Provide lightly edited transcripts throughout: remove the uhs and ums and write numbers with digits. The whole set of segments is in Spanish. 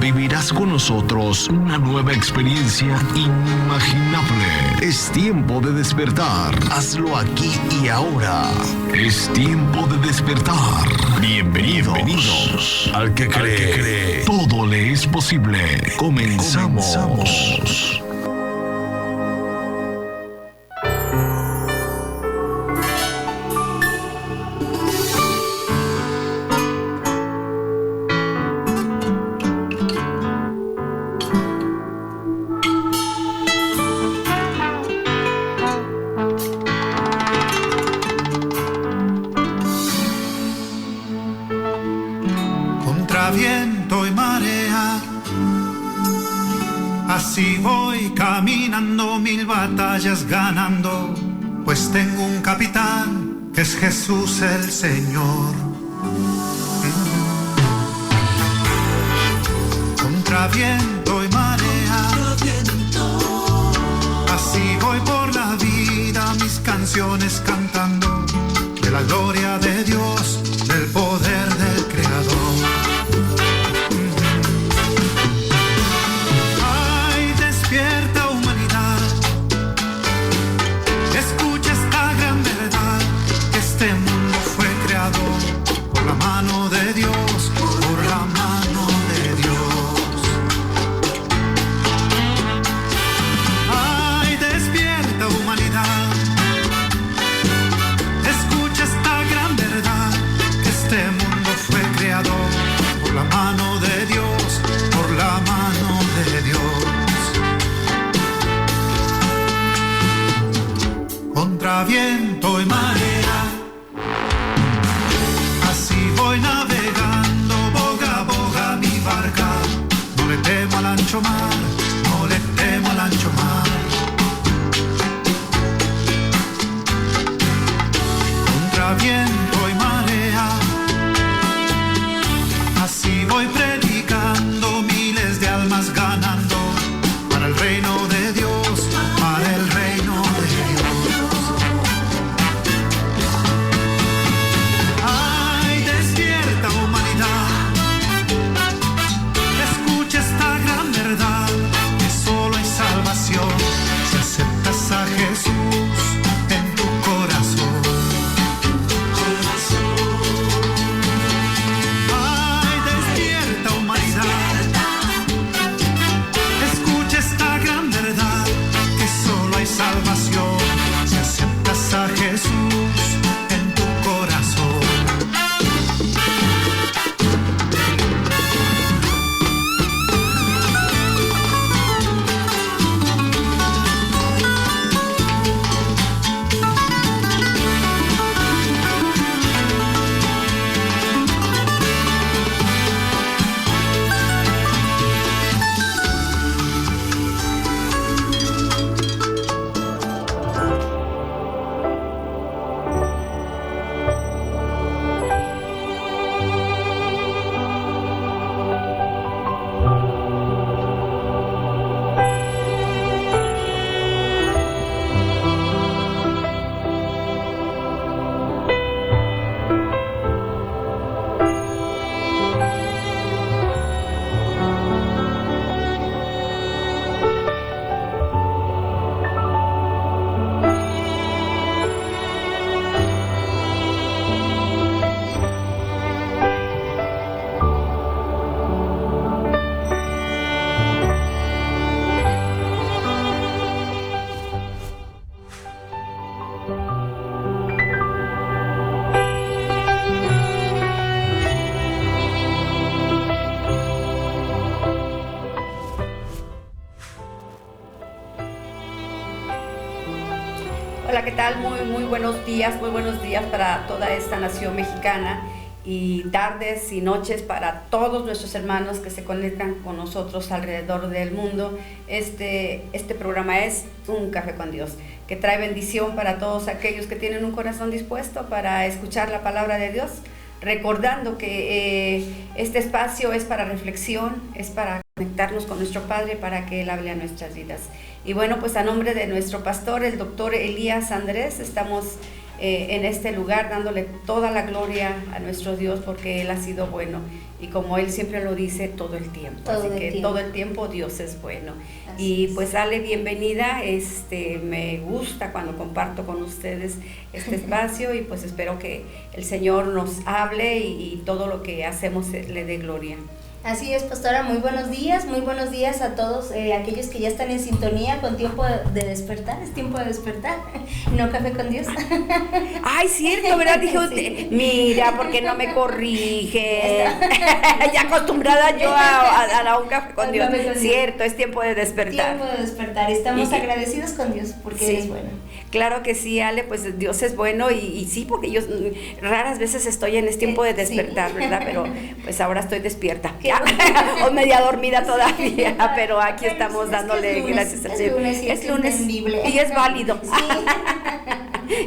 vivirás con nosotros una nueva experiencia inimaginable. Es tiempo de despertar. Hazlo aquí y ahora. Es tiempo de despertar. Bienvenidos. Al que cree, todo le es posible. Comenzamos. Viento y marea, así voy caminando, 1000 batallas ganando, pues tengo un capitán que es Jesús el Señor. Contra viento y marea, así voy por la vida, mis canciones cantando de la gloria de Dios, del poder del Creador. Despierta humanidad, escucha esta gran verdad, que este mundo fue creado por la mano de Dios, por la mano de Dios. Ay, despierta humanidad, escucha esta gran verdad, que este mundo fue creado por la mano de Dios, por la mano de Dios. Contra viento y marea, así voy navegando, boga a boga mi barca, no le temo al ancho mar, no le temo al ancho mar. Contra viento y marea, así voy predicando, miles de almas ganando, para el reino de Dios, para el reino de Dios. Si aceptas a Jesús en tu corazón, ay, despierta humanidad, escucha esta gran verdad, que solo hay salvación si aceptas a Jesús en tu corazón. Hola, ¿qué tal? Muy buenos días para toda esta nación mexicana y tardes y noches para todos nuestros hermanos que se conectan con nosotros alrededor del mundo. Este programa es Un Café con Dios, que trae bendición para todos aquellos que tienen un corazón dispuesto para escuchar la palabra de Dios, recordando que este espacio es para reflexión, es para conectarnos con nuestro Padre para que Él hable a nuestras vidas. Y bueno, pues a nombre de nuestro pastor, el doctor Elías Andrés, estamos en este lugar, dándole toda la gloria a nuestro Dios porque Él ha sido bueno. Y como Él siempre lo dice, todo el tiempo. Todo el tiempo Dios es bueno. Así es. Pues dale bienvenida. Me gusta cuando comparto con ustedes este espacio y pues espero que el Señor nos hable y todo lo que hacemos le dé gloria. Así es, pastora, muy buenos días a todos aquellos que ya están en sintonía con tiempo de despertar, es tiempo de despertar, no café con Dios. Ay, cierto, ¿verdad? Dije, mira, ¿por qué no me corrige? Ya acostumbrada yo a un café con Dios. Cierto, es tiempo de despertar. Tiempo de despertar, estamos agradecidos con Dios porque sí, Él es bueno. Claro que sí, Ale, pues Dios es bueno y sí, porque yo raras veces estoy en este tiempo de despertar, sí. ¿Verdad? Pero pues ahora estoy despierta. O media dormida todavía, pero aquí estamos dándole gracias al Señor. Es lunes y es válido. Sí.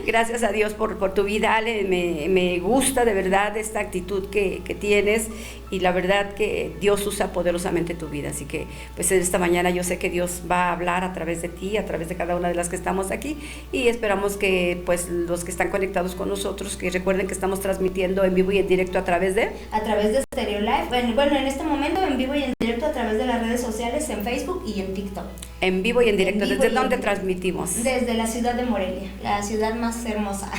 Gracias a Dios por tu vida, Ale. Me gusta de verdad esta actitud que tienes y la verdad que Dios usa poderosamente tu vida. Así que pues esta mañana yo sé que Dios va a hablar a través de ti, a través de cada una de las que estamos aquí y esperamos que pues los que están conectados con nosotros, que recuerden que estamos transmitiendo en vivo y en directo a través de Stereo Live. Bueno, en este momento en vivo y en directo a través de las redes sociales, en Facebook y en TikTok. En vivo y en directo. ¿Desde dónde transmitimos? Desde la ciudad de Morelia, la ciudad más hermosa.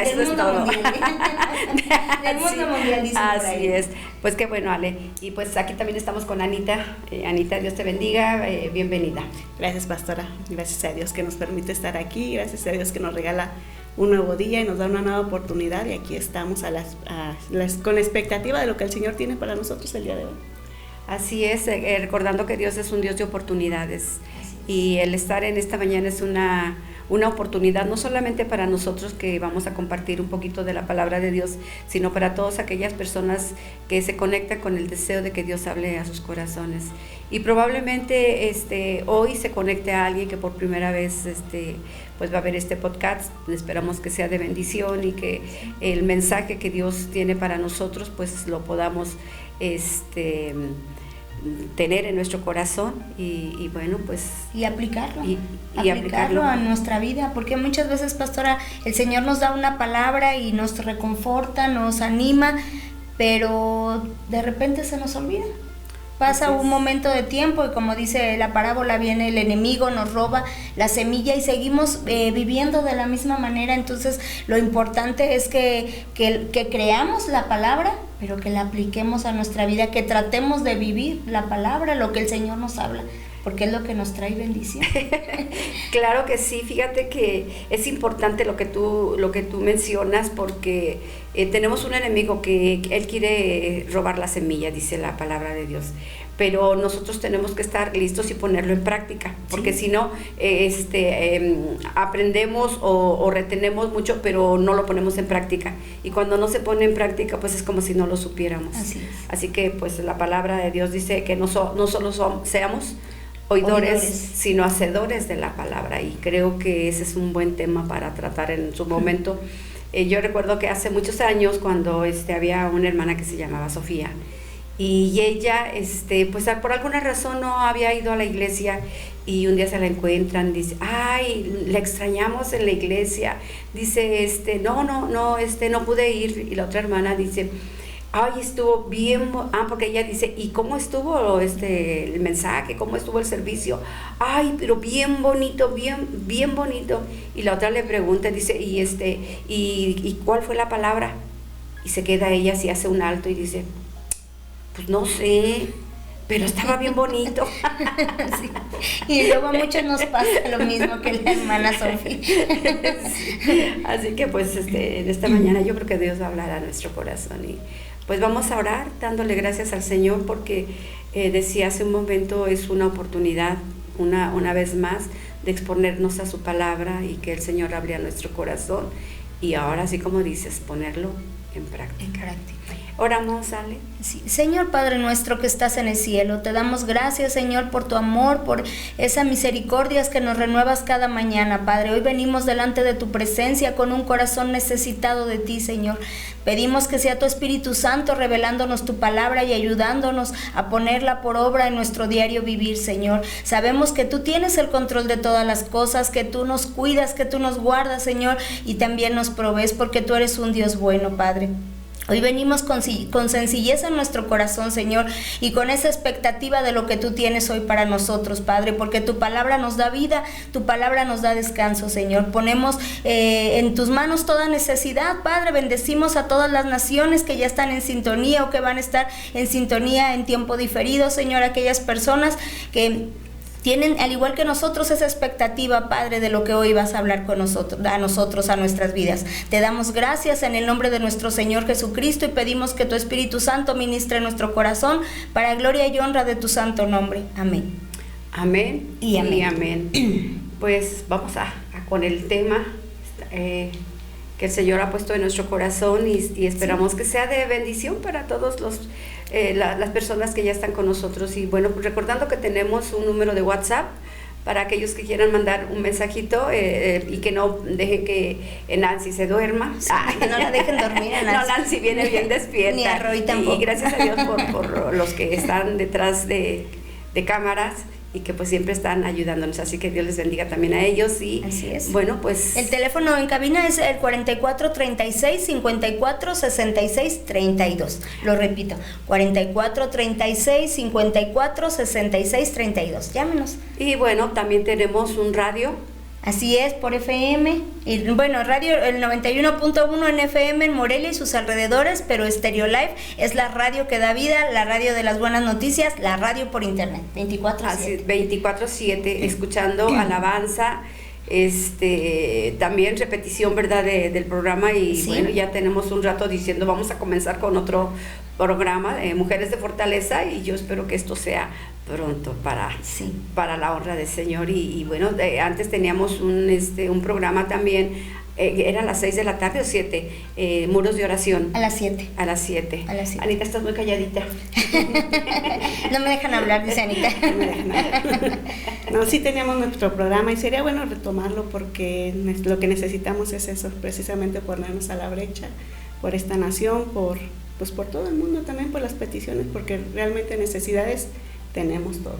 Eso es todo. Del mundo mundial, dicen por ahí. Así es. Pues qué bueno, Ale. Y pues aquí también estamos con Anita. Anita, Dios te bendiga. Bienvenida. Gracias, pastora. Gracias a Dios que nos permite estar aquí. Gracias a Dios que nos regala un nuevo día y nos da una nueva oportunidad. Y aquí estamos con la expectativa de lo que el Señor tiene para nosotros el día de hoy. Así es, recordando que Dios es un Dios de oportunidades. Y el estar en esta mañana es una oportunidad no solamente para nosotros que vamos a compartir un poquito de la palabra de Dios, sino para todas aquellas personas que se conectan con el deseo de que Dios hable a sus corazones. Y probablemente hoy se conecte a alguien que por primera vez pues va a ver este podcast. Esperamos que sea de bendición y que el mensaje que Dios tiene para nosotros pues lo podamos tener en nuestro corazón y bueno, pues y aplicarlo y aplicarlo a nuestra vida, porque muchas veces, pastora, el Señor nos da una palabra y nos reconforta, nos anima, pero de repente se nos olvida. Pasa un momento de tiempo y como dice la parábola, viene el enemigo, nos roba la semilla y seguimos viviendo de la misma manera. Entonces lo importante es que creamos la palabra, pero que la apliquemos a nuestra vida, que tratemos de vivir la palabra, lo que el Señor nos habla, porque es lo que nos trae bendición. Claro que sí, fíjate que es importante lo que tú mencionas, porque tenemos un enemigo que él quiere robar la semilla, dice la palabra de Dios, pero nosotros tenemos que estar listos y ponerlo en práctica, porque si no, aprendemos o retenemos mucho, pero no lo ponemos en práctica, y cuando no se pone en práctica, pues es como si no lo supiéramos. Así que pues la palabra de Dios dice que no solo seamos oidores, sino hacedores de la palabra, y creo que ese es un buen tema para tratar en su momento. Yo recuerdo que hace muchos años, cuando había una hermana que se llamaba Sofía, y ella pues por alguna razón no había ido a la iglesia, y un día se la encuentran, dice, ay, la extrañamos en la iglesia, dice, no pude ir, y la otra hermana dice, ay, estuvo bien, porque ella dice, ¿y cómo estuvo el mensaje? ¿Cómo estuvo el servicio? Ay, pero bien bonito, bien bonito. Y la otra le pregunta, dice, ¿y cuál fue la palabra? Y se queda ella así, hace un alto y dice, pues no sé, pero estaba bien bonito. Sí. Y luego a muchos nos pasa lo mismo que la hermana Sofía. Sí. Así que pues en esta mañana yo creo que Dios va a hablar a nuestro corazón, y pues vamos a orar dándole gracias al Señor, porque decía hace un momento, es una oportunidad una vez más de exponernos a su palabra y que el Señor hable a nuestro corazón, y ahora, así como dices, ponerlo en práctica. Oramos, Ale. Sí. Señor Padre nuestro que estás en el cielo, te damos gracias, Señor, por tu amor, por esas misericordias que nos renuevas cada mañana, Padre. Hoy venimos delante de tu presencia con un corazón necesitado de ti, Señor. Pedimos que sea tu Espíritu Santo revelándonos tu palabra y ayudándonos a ponerla por obra en nuestro diario vivir, Señor. Sabemos que tú tienes el control de todas las cosas, que tú nos cuidas, que tú nos guardas, Señor, y también nos provees porque tú eres un Dios bueno, Padre. Hoy venimos con sencillez en nuestro corazón, Señor, y con esa expectativa de lo que tú tienes hoy para nosotros, Padre, porque tu palabra nos da vida, tu palabra nos da descanso, Señor. Ponemos en tus manos toda necesidad, Padre. Bendecimos a todas las naciones que ya están en sintonía o que van a estar en sintonía en tiempo diferido, Señor, aquellas personas que tienen, al igual que nosotros, esa expectativa, Padre, de lo que hoy vas a hablar con nosotros, a nuestras vidas. Te damos gracias en el nombre de nuestro Señor Jesucristo y pedimos que tu Espíritu Santo ministre en nuestro corazón para gloria y honra de tu santo nombre. Amén. Amén y amén. Y amén. Pues vamos a con el tema que el Señor ha puesto en nuestro corazón y esperamos que sea de bendición para todos las personas que ya están con nosotros. Y bueno, pues recordando que tenemos un número de WhatsApp para aquellos que quieran mandar un mensajito y que no dejen que Nancy se duerma. Sí, que no la dejen dormir a Nancy. No, Nancy viene bien despierta. Ni a Roy tampoco. Y gracias a Dios por los que están detrás de cámaras y que pues siempre están ayudándonos, así que Dios les bendiga también a ellos. Y así es. Bueno, pues el teléfono en cabina es el 4436-546632. Lo repito, 4436-546632. Llámenos. Y bueno, también tenemos un radio. Así es, por FM, y bueno, radio el 91.1 en FM en Morelia y sus alrededores, pero Stereo Live es la radio que da vida, la radio de las buenas noticias, la radio por internet, 24/7. 24/7, escuchando alabanza, también repetición, ¿verdad?, del programa. Y sí, bueno, ya tenemos un rato diciendo vamos a comenzar con otro programa, Mujeres de Fortaleza, y yo espero que esto sea pronto para la honra del Señor. Y bueno, antes teníamos un programa también, era a las 6 de la tarde o 7, Muros de Oración. A las 7. A las 7. Anita, estás muy calladita. No me dejan hablar, dice Anita. No, sí teníamos nuestro programa y sería bueno retomarlo porque lo que necesitamos es eso, precisamente ponernos a la brecha por esta nación, por todo el mundo, también por las peticiones, porque realmente necesidades tenemos todos.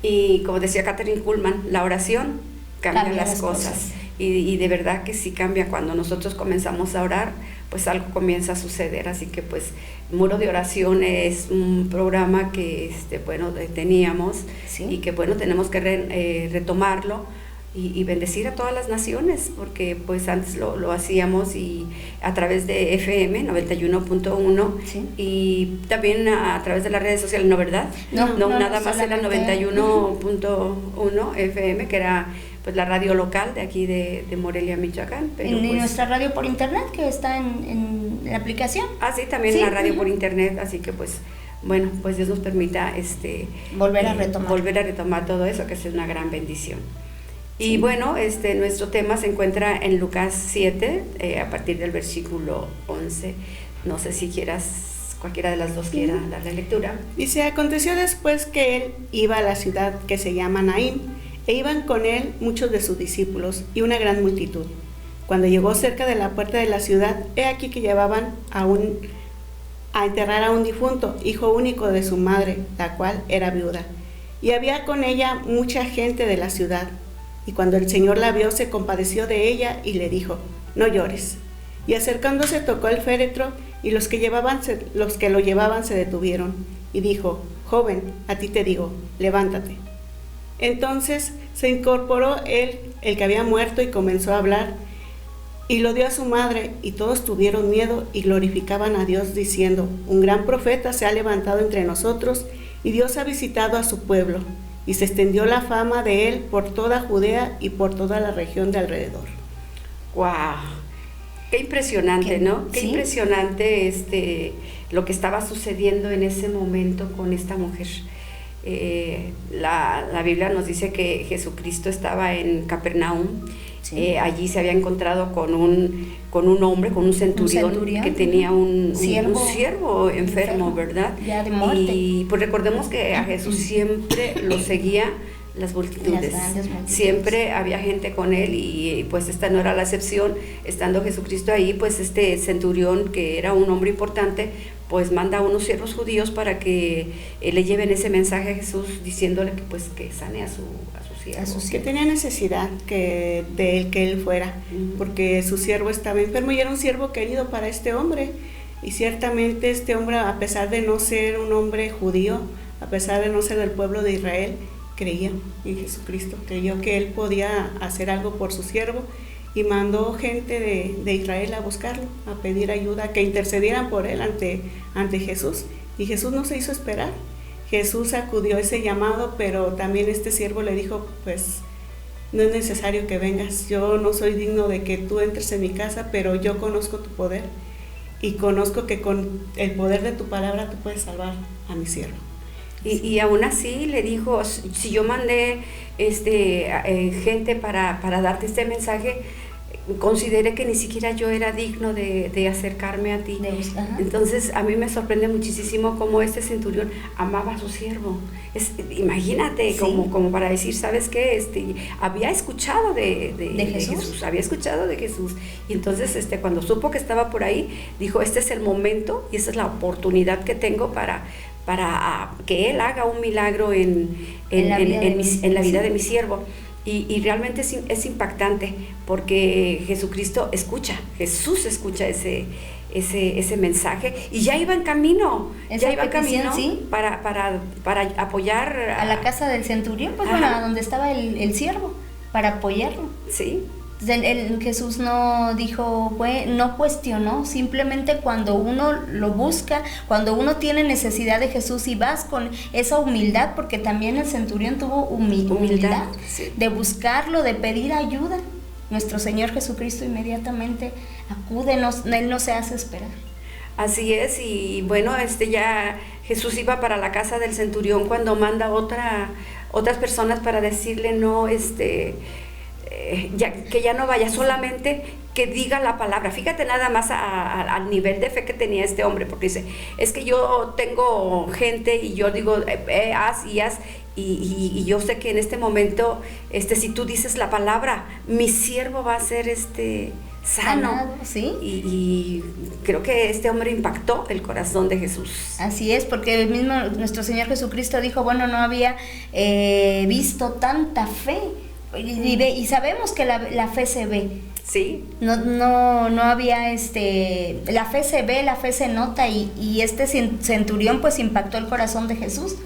Y como decía Catherine Kuhlman, la oración cambia las cosas. Y de verdad que sí cambia. Cuando nosotros comenzamos a orar, pues algo comienza a suceder. Así que pues Muro de Oración es un programa que teníamos, ¿sí?, y que bueno, tenemos que retomarlo y bendecir a todas las naciones, porque pues antes lo hacíamos y a través de FM 91.1, ¿sí?, y también a través de las redes sociales, ¿no, verdad? No, nada más era 91.1 FM, que era pues la radio local de aquí de Morelia, Michoacán. Pero en nuestra radio por internet, que está en la aplicación. Ah, sí, también la radio por internet, así que pues bueno, pues Dios nos permita volver a retomar todo eso, que es una gran bendición. Y bueno, nuestro tema se encuentra en Lucas 7, a partir del versículo 11. No sé si cualquiera de las dos quiera dar la lectura. Dice: aconteció después que él iba a la ciudad que se llama Naín, e iban con él muchos de sus discípulos y una gran multitud. Cuando llegó cerca de la puerta de la ciudad, he aquí que llevaban a enterrar a un difunto, hijo único de su madre, la cual era viuda. Y había con ella mucha gente de la ciudad. Y cuando el Señor la vio, se compadeció de ella y le dijo: no llores. Y acercándose tocó el féretro, y los que lo llevaban se detuvieron. Y dijo: joven, a ti te digo, levántate. Entonces se incorporó él, el que había muerto, y comenzó a hablar, y lo dio a su madre, y todos tuvieron miedo y glorificaban a Dios, diciendo: un gran profeta se ha levantado entre nosotros, y Dios ha visitado a su pueblo. Y se extendió la fama de él por toda Judea y por toda la región de alrededor. ¡Wow! Qué impresionante, ¿no? Qué impresionante lo que estaba sucediendo en ese momento con esta mujer. La Biblia nos dice que Jesucristo estaba en Capernaum Sí. Allí se había encontrado con un hombre, con un centurión que tenía un siervo enfermo, ¿verdad? Ya de muerte. Y pues recordemos que a Jesús siempre lo seguía las multitudes. Siempre había gente con él y pues esta no era la excepción. Estando Jesucristo ahí, pues este centurión, que era un hombre importante, pues manda a unos siervos judíos para que le lleven ese mensaje a Jesús, diciéndole que pues que sane a su siervo. Que tenía necesidad que él fuera, porque su siervo estaba enfermo y era un siervo querido para este hombre. Y ciertamente este hombre, a pesar de no ser un hombre judío, a pesar de no ser del pueblo de Israel, creía en Jesucristo, creyó que él podía hacer algo por su siervo y mandó gente de Israel a buscarlo, a pedir ayuda, que intercedieran por él ante Jesús. Y Jesús no se hizo esperar. Jesús acudió a ese llamado, pero también este siervo le dijo, pues no es necesario que vengas, yo no soy digno de que tú entres en mi casa, pero yo conozco tu poder y conozco que con el poder de tu palabra tú puedes salvar a mi siervo. Y aún así le dijo, si yo mandé gente para darte este mensaje, consideré que ni siquiera yo era digno de acercarme a ti. Entonces a mí me sorprende muchísimo cómo este centurión amaba a su siervo. Imagínate, sí, como para decir, ¿sabes qué? Había escuchado de Jesús, había escuchado de Jesús. Y entonces cuando supo que estaba por ahí, dijo, este es el momento y esta es la oportunidad que tengo para que Él haga un milagro en la vida de mi siervo. Y realmente es impactante porque Jesús escucha ese mensaje y ya iba en camino, ¿sí? para apoyar a la casa del centurión, pues bueno, a donde estaba el siervo, para apoyarlo. Sí. Jesús no dijo, no cuestionó, simplemente cuando uno lo busca, cuando uno tiene necesidad de Jesús y vas con esa humildad, porque también el centurión tuvo humildad, sí, de buscarlo, de pedir ayuda, nuestro Señor Jesucristo inmediatamente acude, Él no se hace esperar. Así es, y bueno, ya Jesús iba para la casa del centurión cuando manda otras personas para decirle, no, que ya no vaya, solamente que diga la palabra. Fíjate nada más al nivel de fe que tenía este hombre, porque dice, es que yo tengo gente y yo digo, haz y haz, y yo sé que en este momento, si tú dices la palabra, mi siervo va a ser sano. ¿Sí? Y creo que este hombre impactó el corazón de Jesús. Así es, porque el mismo nuestro Señor Jesucristo dijo, bueno, no había visto tanta fe. Y sabemos que la fe se ve. Sí. No había la fe se ve, la fe se nota, y este centurión pues impactó el corazón de Jesús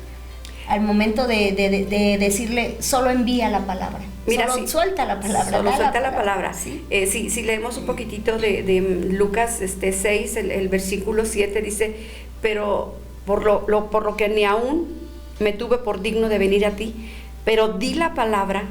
al momento de decirle, solo envía la palabra. Mira, solo suelta la palabra. Solo suelta la palabra. Sí. Si leemos un poquitito de Lucas 6, el versículo 7 dice, pero por lo que ni aún me tuve por digno de venir a ti, pero di la palabra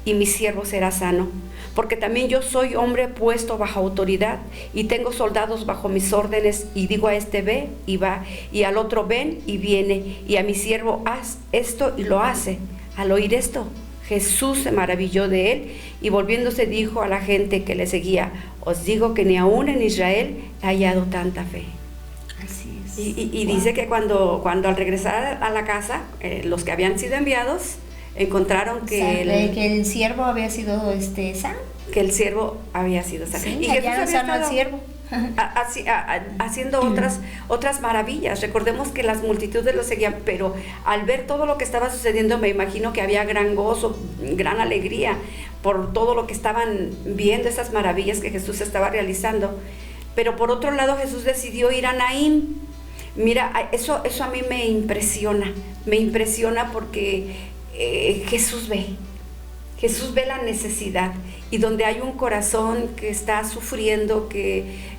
y mi siervo será sano, porque también yo soy hombre puesto bajo autoridad y tengo soldados bajo mis órdenes, y digo a ve y va, y al otro ven y viene, y a mi siervo haz esto y lo hace. Al oír esto, Jesús se maravilló de él y volviéndose dijo a la gente que le seguía, os digo que ni aún en Israel he hallado tanta fe. Así es. Y dice que cuando al regresar a la casa, los que habían sido enviados encontraron que el siervo había sido sano. Que el siervo había sido sano. Sí, y Jesús había sano al siervo. Haciendo otras maravillas. Recordemos que las multitudes lo seguían, pero al ver todo lo que estaba sucediendo, me imagino que había gran gozo, gran alegría por todo lo que estaban viendo, esas maravillas que Jesús estaba realizando. Pero por otro lado, Jesús decidió ir a Naín. Mira, eso a mí me impresiona porque Jesús ve la necesidad, y donde hay un corazón que está sufriendo, que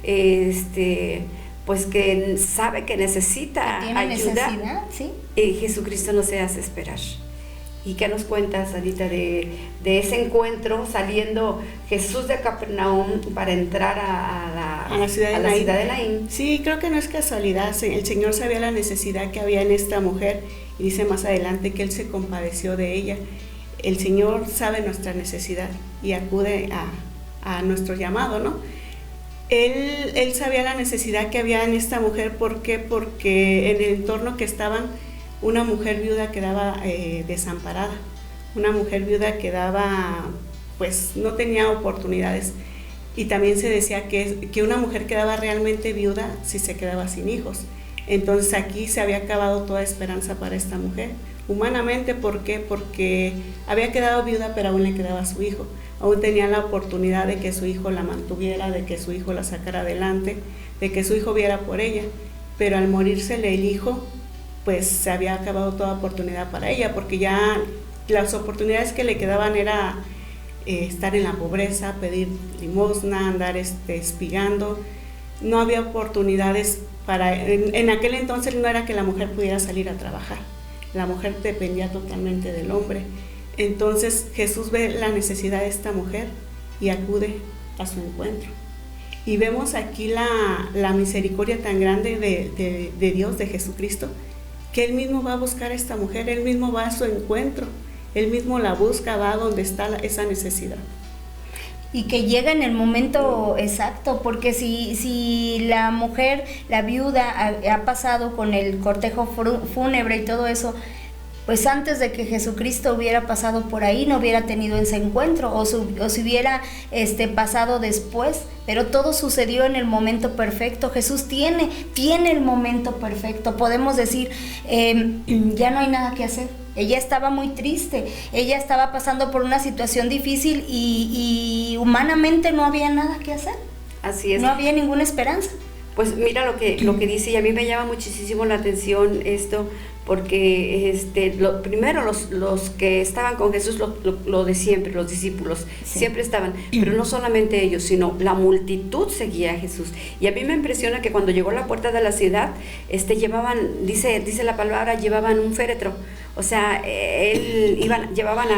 pues que sabe que necesita ayuda, ¿sí? Jesucristo no se hace esperar. ¿Y qué nos cuentas, Anita, de ese encuentro saliendo Jesús de Capernaum para entrar a la ciudad de Naín? Sí, creo que no es casualidad. El Señor sabía la necesidad que había en esta mujer, y dice más adelante que Él se compadeció de ella. el Señor sabe nuestra necesidad y acude a nuestro llamado, ¿no? Él sabía la necesidad que había en esta mujer. ¿Por qué? Porque en el entorno que estaban, una mujer viuda quedaba desamparada. Una mujer viuda quedaba, pues no tenía oportunidades. Y también se decía que una mujer quedaba realmente viuda si se quedaba sin hijos. Entonces aquí se había acabado toda esperanza para esta mujer. Humanamente, ¿por qué? Porque había quedado viuda, pero aún le quedaba su hijo. Aún tenía la oportunidad de que su hijo la mantuviera, de que su hijo la sacara adelante, de que su hijo viera por ella. Pero al morírsele el hijo, pues se había acabado toda oportunidad para ella, porque ya las oportunidades que le quedaban era estar en la pobreza, pedir limosna, andar espigando. No había oportunidades en aquel entonces no era que la mujer pudiera salir a trabajar. La mujer dependía totalmente del hombre. Entonces Jesús ve la necesidad de esta mujer y acude a su encuentro. Y vemos aquí la misericordia tan grande de Dios, de Jesucristo, que Él mismo va a buscar a esta mujer, Él mismo va a su encuentro, Él mismo la busca, va a donde está esa necesidad. Y que llega en el momento exacto, porque si la mujer, la viuda, ha pasado con el cortejo fúnebre y todo eso, pues antes de que Jesucristo hubiera pasado por ahí, no hubiera tenido ese encuentro, o si hubiera pasado después, pero todo sucedió en el momento perfecto. Jesús tiene el momento perfecto. Podemos decir, ya no hay nada que hacer. Ella estaba muy triste, ella estaba pasando por una situación difícil y humanamente no había nada que hacer. Así es. No había ninguna esperanza. Pues mira lo que dice, y a mí me llama muchísimo la atención esto, porque primero los que estaban con Jesús, lo de siempre, los discípulos, sí, siempre estaban, pero no solamente ellos, sino la multitud seguía a Jesús. Y a mí me impresiona que cuando llegó a la puerta de la ciudad, llevaban, dice la palabra, llevaban un féretro. O sea, llevaban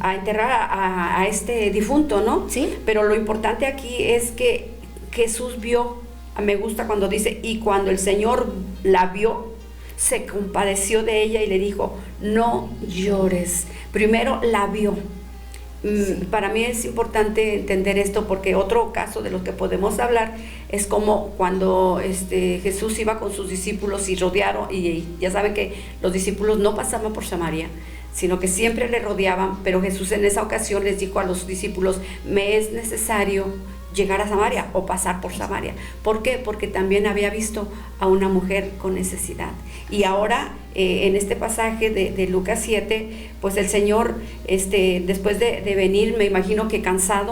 a enterrar a este difunto, ¿no? Sí. Pero lo importante aquí es que Jesús vio, me gusta cuando dice, y cuando el Señor la vio, se compadeció de ella y le dijo, no llores. Primero la vio. Sí. Para mí es importante entender esto, porque otro caso de los que podemos hablar es como cuando Jesús iba con sus discípulos y rodearon, y ya saben que los discípulos no pasaban por Samaria, sino que siempre le rodeaban, pero Jesús en esa ocasión les dijo a los discípulos, me es necesario llegar a Samaria o pasar por Samaria. ¿Por qué? Porque también había visto a una mujer con necesidad. Y ahora, en este pasaje de Lucas 7, pues el Señor, después de venir, me imagino que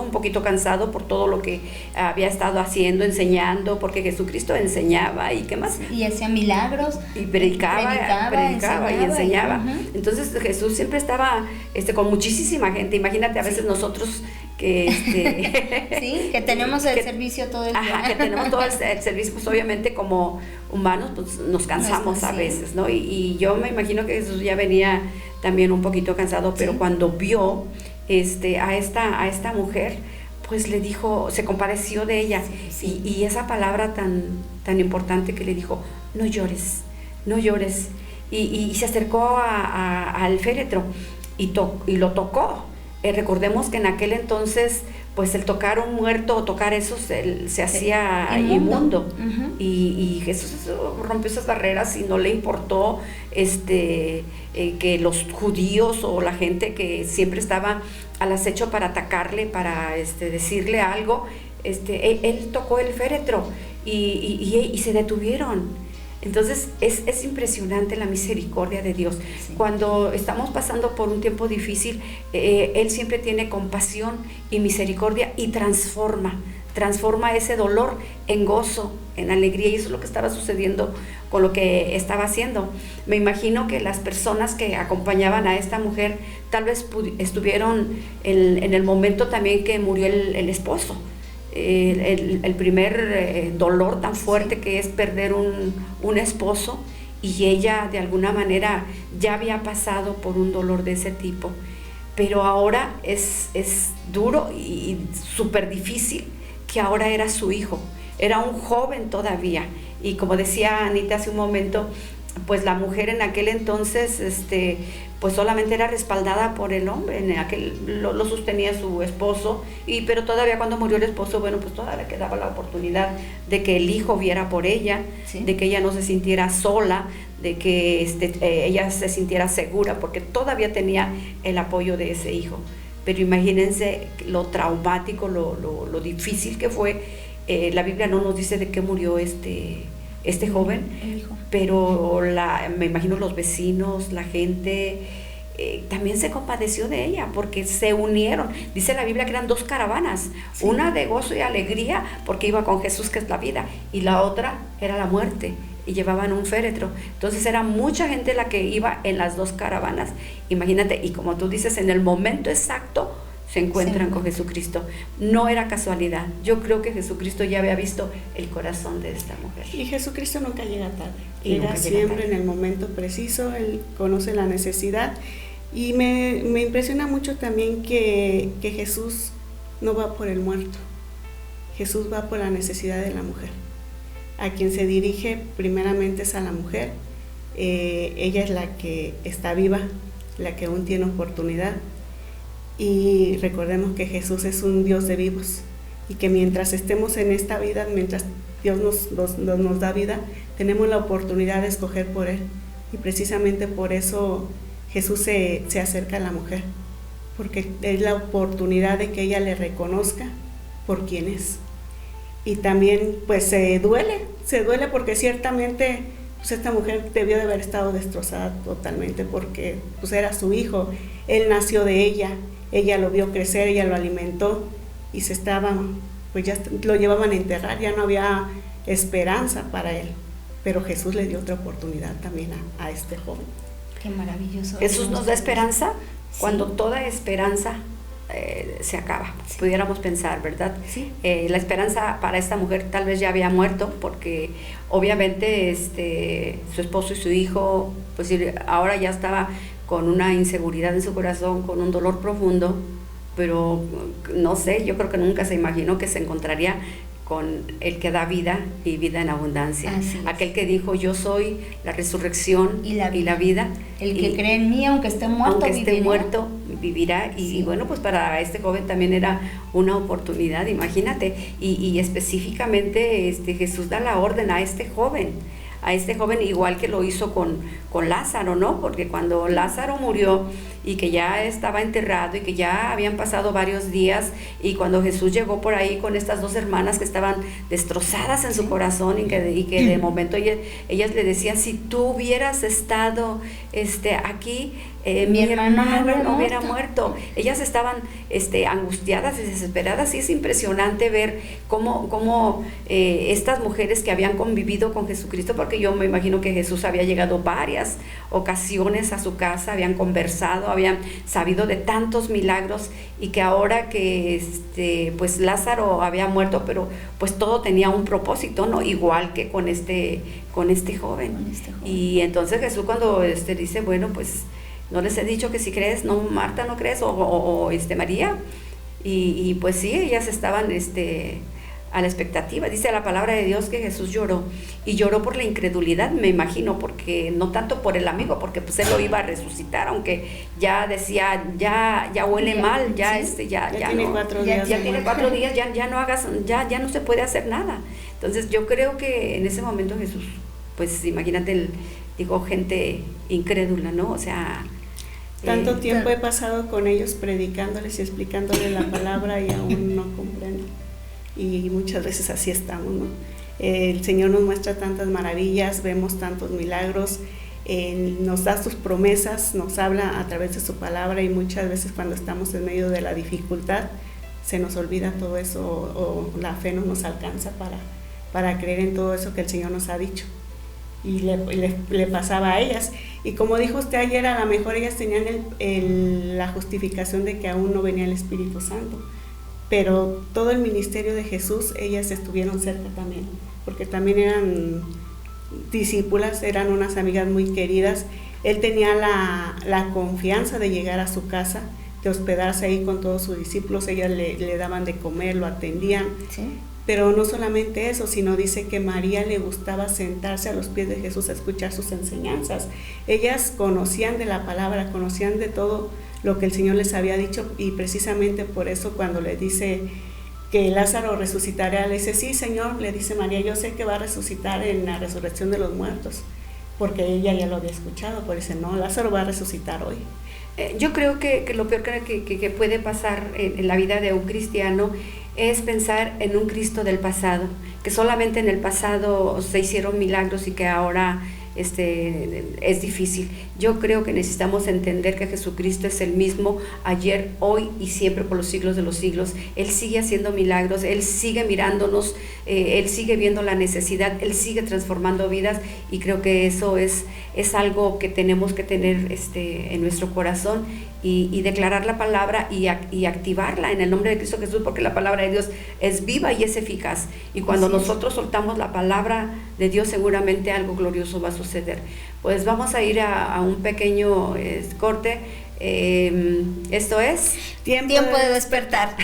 un poquito cansado por todo lo que había estado haciendo, enseñando, porque Jesucristo enseñaba y qué más. Y hacía milagros. Y predicaba y enseñaba. Entonces Jesús siempre estaba con muchísima gente. Imagínate, a veces nosotros que sí, que tenemos el servicio todo el día. Ajá, que tenemos todo el servicio, pues obviamente como humanos pues nos cansamos a veces, ¿no? Y yo me imagino que Jesús ya venía también un poquito cansado, pero sí, cuando vio a esta mujer, pues le dijo, se compadeció de ella, sí. Y esa palabra tan importante que le dijo, no llores, y se acercó al féretro y lo tocó. Recordemos que en aquel entonces, pues el tocar un muerto o tocar eso se hacía inmundo. Uh-huh. Y Jesús rompió esas barreras y no le importó que los judíos o la gente que siempre estaba al acecho para atacarle, para decirle algo, él tocó el féretro y se detuvieron. Entonces es impresionante la misericordia de Dios. Sí. Cuando estamos pasando por un tiempo difícil, Él siempre tiene compasión y misericordia y transforma ese dolor en gozo, en alegría, y eso es lo que estaba sucediendo con lo que estaba haciendo. Me imagino que las personas que acompañaban a esta mujer tal vez estuvieron en el momento también que murió el esposo. El primer dolor tan fuerte que es perder un esposo, y ella de alguna manera ya había pasado por un dolor de ese tipo, pero ahora es duro y súper difícil, que ahora era su hijo, era un joven todavía, y como decía Anita hace un momento, pues la mujer en aquel entonces, pues solamente era respaldada por el hombre, lo sostenía su esposo, pero todavía cuando murió el esposo, bueno, pues todavía quedaba la oportunidad de que el hijo viera por ella, ¿sí? De que ella no se sintiera sola, de que ella se sintiera segura, porque todavía tenía el apoyo de ese hijo. Pero imagínense lo traumático, lo difícil que fue. La Biblia no nos dice de qué murió este joven, pero me imagino los vecinos, la gente, también se compadeció de ella, porque se unieron. Dice la Biblia que eran 2 caravanas, sí. Una de gozo y alegría, porque iba con Jesús, que es la vida, y la otra era la muerte, y llevaban un féretro. Entonces era mucha gente la que iba en las 2 caravanas. Imagínate, y como tú dices, en el momento exacto, se encuentran con Jesucristo. No era casualidad. Yo creo que Jesucristo ya había visto el corazón de esta mujer. Y Jesucristo nunca llega tarde. Llega siempre en el momento preciso. Él conoce la necesidad. Y me impresiona mucho también que Jesús no va por el muerto. Jesús va por la necesidad de la mujer. A quien se dirige primeramente es a la mujer. Ella es la que está viva, la que aún tiene oportunidad. Y recordemos que Jesús es un Dios de vivos, y que mientras estemos en esta vida, mientras Dios nos da vida, tenemos la oportunidad de escoger por Él. Y precisamente por eso Jesús se acerca a la mujer, porque es la oportunidad de que ella le reconozca por quién es. Y también pues se duele porque ciertamente pues esta mujer debió de haber estado destrozada totalmente, porque pues era su hijo, él nació de ella. Ella lo vio crecer, ella lo alimentó, y pues ya lo llevaban a enterrar, ya no había esperanza para él. Pero Jesús le dio otra oportunidad también a este joven. Qué maravilloso. Jesús nos da esperanza, sí, cuando toda esperanza se acaba, sí, pudiéramos pensar, ¿verdad? Sí. La esperanza para esta mujer tal vez ya había muerto, porque obviamente su esposo y su hijo, pues ahora ya estaba con una inseguridad en su corazón, con un dolor profundo, pero no sé, yo creo que nunca se imaginó que se encontraría con el que da vida y vida en abundancia. Aquel que dijo, yo soy la resurrección y la vida. El que cree en mí, aunque esté muerto, vivirá. Y sí, bueno, pues para este joven también era una oportunidad, imagínate. Y específicamente Jesús da la orden a este joven, igual que lo hizo con Lázaro, ¿no? Porque cuando Lázaro murió y que ya estaba enterrado y que ya habían pasado varios días, y cuando Jesús llegó por ahí con estas 2 hermanas que estaban destrozadas en su corazón, y que de momento ellas le decían, si tú hubieras estado aquí, mi hermano no hubiera muerto. Ellas estaban angustiadas y desesperadas, y es impresionante ver cómo estas mujeres que habían convivido con Jesucristo, porque yo me imagino que Jesús había llegado varias ocasiones a su casa, habían conversado, habían sabido de tantos milagros, y que ahora que pues Lázaro había muerto, pero pues todo tenía un propósito, ¿no? Igual que con este joven. Y entonces Jesús cuando dice, bueno, pues no les he dicho que si crees, no, Marta, no crees, o María, y pues sí, ellas estaban a la expectativa. Dice la palabra de Dios que Jesús lloró, y lloró por la incredulidad, me imagino, porque no tanto por el amigo, porque pues él lo iba a resucitar, aunque ya decía, ya huele mal, ya tiene no, 4 días, ya tiene 4 días, ya no hagas, ya no se puede hacer nada. Entonces yo creo que en ese momento Jesús, pues imagínate, digo, gente incrédula, ¿no? O sea, tanto tiempo he pasado con ellos predicándoles y explicándoles la palabra, y aún no comprenden. Y muchas veces así estamos, ¿no? El Señor nos muestra tantas maravillas, vemos tantos milagros, nos da sus promesas, nos habla a través de su palabra, y muchas veces cuando estamos en medio de la dificultad se nos olvida todo eso, o la fe no nos alcanza para creer en todo eso que el Señor nos ha dicho. Y le pasaba a ellas. Y como dijo usted ayer, a lo mejor ellas tenían la justificación de que aún no venía el Espíritu Santo, pero todo el ministerio de Jesús, ellas estuvieron cerca también, porque también eran discípulas, eran unas amigas muy queridas. Él tenía la confianza de llegar a su casa, de hospedarse ahí con todos sus discípulos. Ellas le daban de comer, lo atendían. ¿Sí? Pero no solamente eso, sino dice que María le gustaba sentarse a los pies de Jesús a escuchar sus enseñanzas. Ellas conocían de la palabra, conocían de todo lo que el Señor les había dicho, y precisamente por eso cuando le dice que Lázaro resucitará, le dice, sí, Señor, le dice María, yo sé que va a resucitar en la resurrección de los muertos, porque ella ya lo había escuchado, por eso no, Lázaro va a resucitar hoy. Yo creo que lo peor que puede pasar en la vida de un cristiano es pensar en un Cristo del pasado, que solamente en el pasado se hicieron milagros y que ahora es difícil. Yo creo que necesitamos entender que Jesucristo es el mismo ayer, hoy y siempre por los siglos de los siglos. Él sigue haciendo milagros, Él sigue mirándonos, Él sigue viendo la necesidad, Él sigue transformando vidas, y creo que eso es algo que tenemos que tener en nuestro corazón y declarar la palabra y activarla en el nombre de Cristo Jesús, porque la palabra de Dios es viva y es eficaz, y cuando nosotros soltamos la palabra de Dios, seguramente algo glorioso va a suceder. Pues vamos a ir a un pequeño corte. Esto es Tiempo de despertar.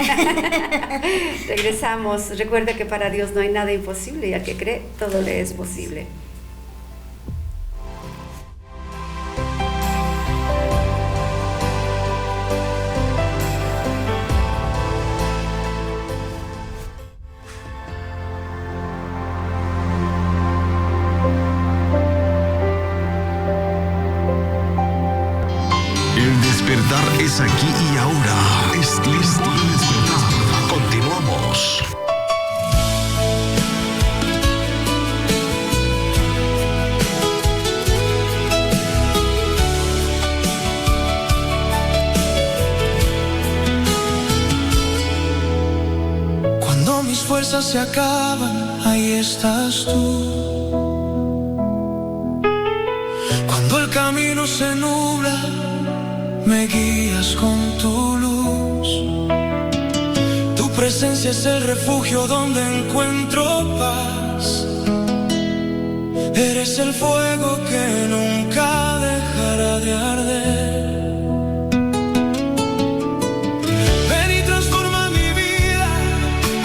Regresamos. Recuerde que para Dios no hay nada imposible, y al que cree todo le es posible. Es aquí y ahora. Es tiempo de despertar. Continuamos. Cuando mis fuerzas se acaban, ahí estás tú. Cuando el camino se nubla, me guías con tu luz. Tu presencia es el refugio donde encuentro paz. Eres el fuego que nunca dejará de arder. Ven y transforma mi vida,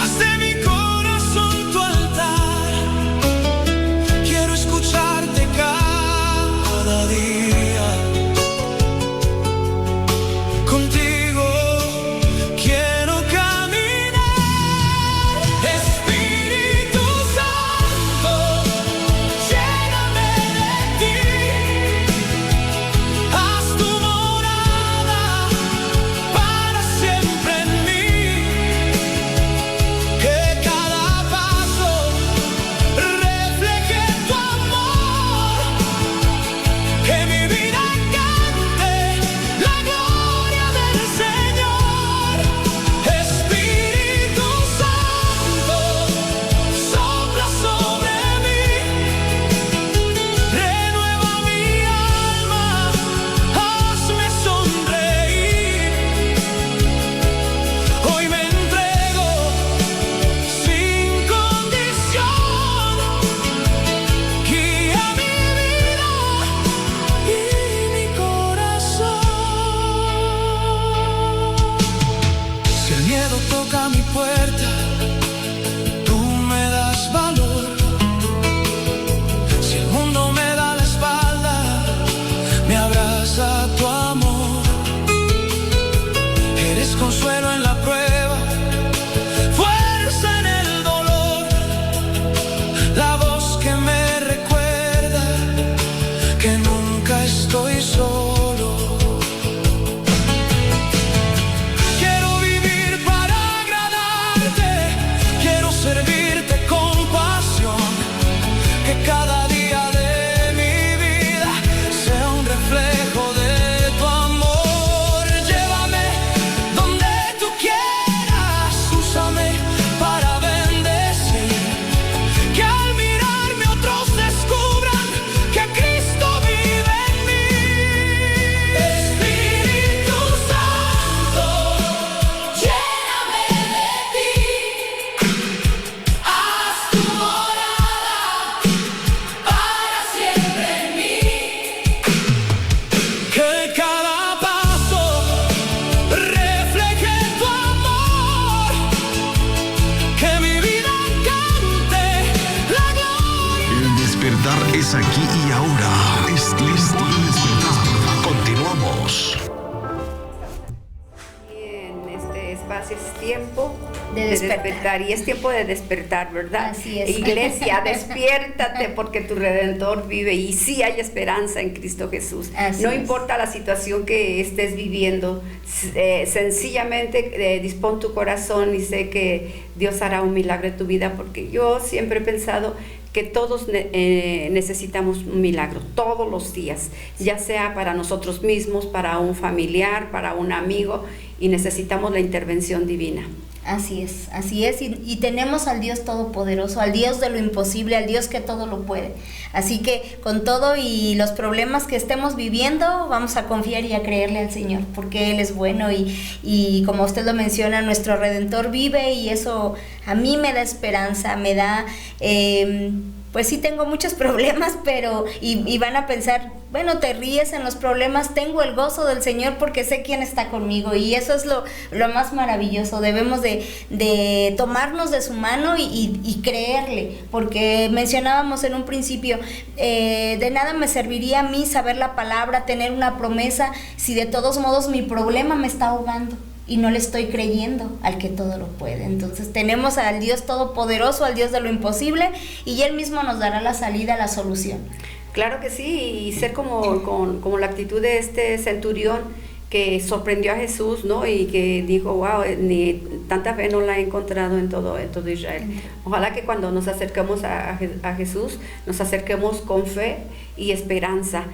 haz de mi corazón tu altar. Quiero escucharte cada día. Quiero vivir para agradarte. es tiempo de despertar. Y es tiempo de despertar, ¿verdad? Así es. Iglesia, despiértate porque tu Redentor vive y sí hay esperanza en Cristo Jesús. Así no es. importa la situación que estés viviendo, sencillamente dispón tu corazón y sé que Dios hará un milagro en tu vida, porque yo siempre he pensado que todos necesitamos un milagro todos los días, ya sea para nosotros mismos, para un familiar, para un amigo, y necesitamos la intervención divina. Así es, y tenemos al Dios Todopoderoso, al Dios de lo imposible, al Dios que todo lo puede. Así que con todo y los problemas que estemos viviendo, vamos a confiar y a creerle al Señor, porque Él es bueno y como usted lo menciona, nuestro Redentor vive, y eso a mí me da esperanza, me da... pues sí tengo muchos problemas, pero y van a pensar, bueno, te ríes en los problemas, tengo el gozo del Señor porque sé quién está conmigo, y eso es lo más maravilloso. Debemos de tomarnos de su mano y creerle, porque mencionábamos en un principio, de nada me serviría a mí saber la palabra, tener una promesa, si de todos modos mi problema me está ahogando y no le estoy creyendo al que todo lo puede. Entonces tenemos al Dios Todopoderoso, al Dios de lo imposible, y Él mismo nos dará la salida, la solución. Claro que sí, y ser como la actitud de este centurión que sorprendió a Jesús, ¿no? Y que dijo, wow, ni tanta fe no la he encontrado en todo Israel. Ojalá que cuando nos acerquemos a Jesús, nos acerquemos con fe y esperanza.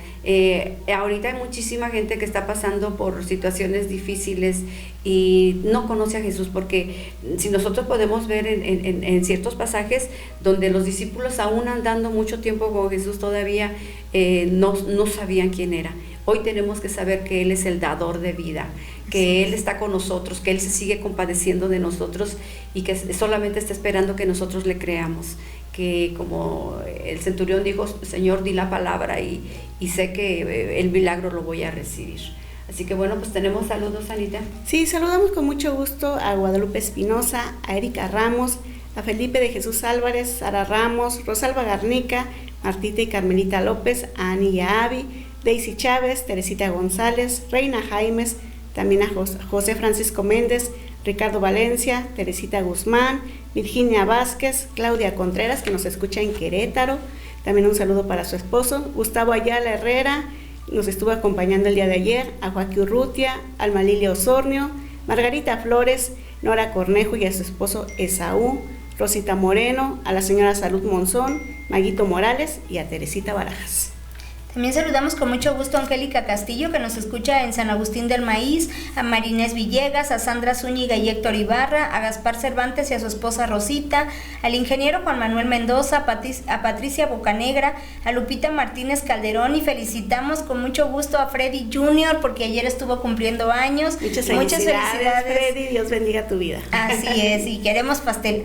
Ahorita hay muchísima gente que está pasando por situaciones difíciles y no conoce a Jesús, porque si nosotros podemos ver en ciertos pasajes donde los discípulos, aún andando mucho tiempo con Jesús, todavía no sabían quién era. Hoy tenemos que saber que Él es el dador de vida, que Él está con nosotros, que Él se sigue compadeciendo de nosotros y que solamente está esperando que nosotros le creamos. Que como el centurión dijo, Señor, di la palabra y sé que el milagro lo voy a recibir. Así que bueno, pues tenemos saludos, Anita. Sí, saludamos con mucho gusto a Guadalupe Espinosa, a Erika Ramos, a Felipe de Jesús Álvarez, Sara Ramos, Rosalba Garnica, Martita y Carmelita López, a Ani y a Avi, Daisy Chávez, Teresita González, Reina Jaimes, también a José Francisco Méndez, Ricardo Valencia, Teresita Guzmán, Virginia Vázquez, Claudia Contreras, que nos escucha en Querétaro, también un saludo para su esposo, Gustavo Ayala Herrera, nos estuvo acompañando el día de ayer, a Joaquín Urrutia, Alma Lilia Osornio, Margarita Flores, Nora Cornejo y a su esposo Esaú, Rosita Moreno, a la señora Salud Monzón, Maguito Morales y a Teresita Barajas. También saludamos con mucho gusto a Angélica Castillo, que nos escucha en San Agustín del Maíz, a Marinés Villegas, a Sandra Zúñiga y Héctor Ibarra, a Gaspar Cervantes y a su esposa Rosita, al ingeniero Juan Manuel Mendoza, a Patricia Bocanegra, a Lupita Martínez Calderón, y felicitamos con mucho gusto a Freddy Jr. porque ayer estuvo cumpliendo años. Muchas felicidades, Freddy, Dios bendiga tu vida. Así es, y queremos pastel.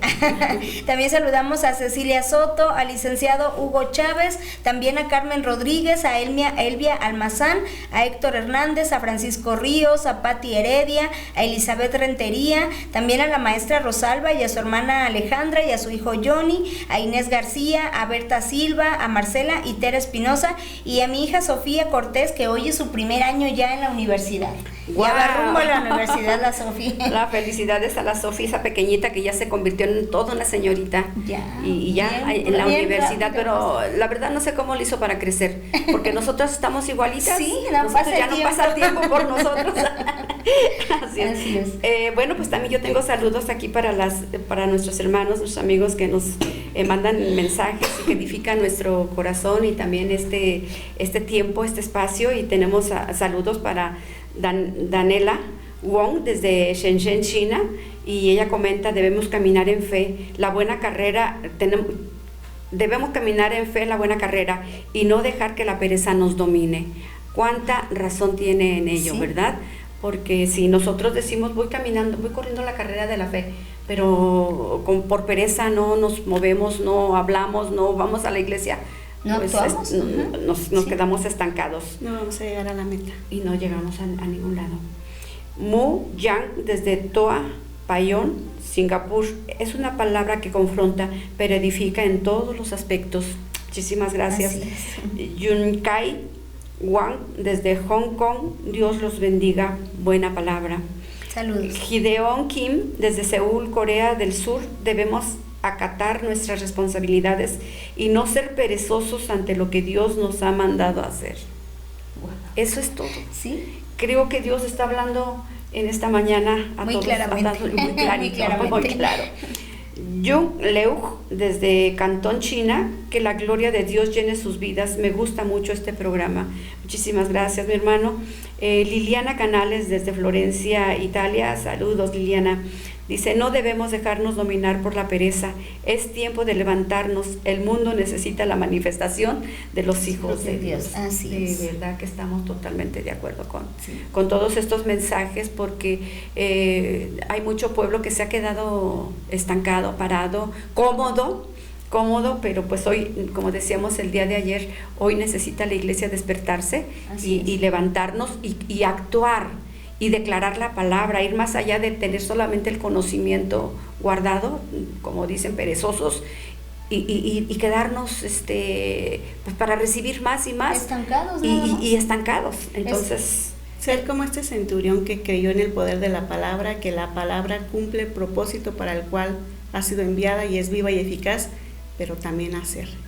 También saludamos a Cecilia Soto, al licenciado Hugo Chávez, también a Carmen Rodríguez, a Elvia Almazán, a Héctor Hernández, a Francisco Ríos, a Pati Heredia, a Elizabeth Rentería, también a la maestra Rosalba y a su hermana Alejandra y a su hijo Johnny, a Inés García, a Berta Silva, a Marcela y Tere Espinosa, y a mi hija Sofía Cortés, que hoy es su primer año ya en la universidad. Wow. Ya va rumbo a la universidad la Sofía. La felicidades a la Sofía, esa pequeñita que ya se convirtió en toda una señorita. Ya. Y ya Bien, en la bien, universidad, rápido. pero la verdad no sé cómo lo hizo para crecer, porque nosotros estamos igualitas. Sí, ya no pasa el tiempo por nosotros. Así es. Así es. Bueno, pues también yo tengo saludos aquí para nuestros hermanos, nuestros amigos que nos mandan mensajes y que edifican nuestro corazón, y también este tiempo, este espacio, y tenemos saludos para Danela Wong desde Shenzhen, China, y ella comenta: debemos caminar en fe, la buena carrera, debemos caminar en fe la buena carrera y no dejar que la pereza nos domine. ¿Cuánta razón tiene en ello, sí, verdad? Porque si nosotros decimos voy corriendo la carrera de la fe, pero por pereza no nos movemos, no hablamos, no vamos a la iglesia, pues nos quedamos estancados. No vamos a llegar a la meta. Y no llegamos a ningún lado. Mu Yang desde Toa Payoh, Singapur. Es una palabra que confronta, pero edifica en todos los aspectos. Muchísimas gracias. Yun Kai Wang desde Hong Kong. Dios los bendiga. Buena palabra. Saludos. Gideon Kim, desde Seúl, Corea del Sur, debemos acatar nuestras responsabilidades y no ser perezosos ante lo que Dios nos ha mandado a hacer. Eso es todo. ¿Sí? Creo que Dios está hablando en esta mañana a Muy todos. claramente. Muy clarito, Muy claramente. muy claro. Jung Leu, desde Cantón, China, que la gloria de Dios llene sus vidas. Me gusta mucho este programa. Muchísimas gracias, mi hermano. Liliana Canales, desde Florencia, Italia. Saludos, Liliana. Dice, no debemos dejarnos dominar por la pereza. Es tiempo de levantarnos. El mundo necesita la manifestación de los hijos de Dios. Así es. De verdad que estamos totalmente de acuerdo con todos estos mensajes, porque hay mucho pueblo que se ha quedado estancado, parado, cómodo, pero pues hoy, como decíamos el día de ayer, hoy necesita la iglesia despertarse y levantarnos y actuar y declarar la palabra, ir más allá de tener solamente el conocimiento guardado, como dicen, perezosos, y quedarnos pues para recibir más y más. Estancados. Y estancados. Entonces, ser como este centurión que creyó en el poder de la palabra, que la palabra cumple el propósito para el cual ha sido enviada y es viva y eficaz, pero también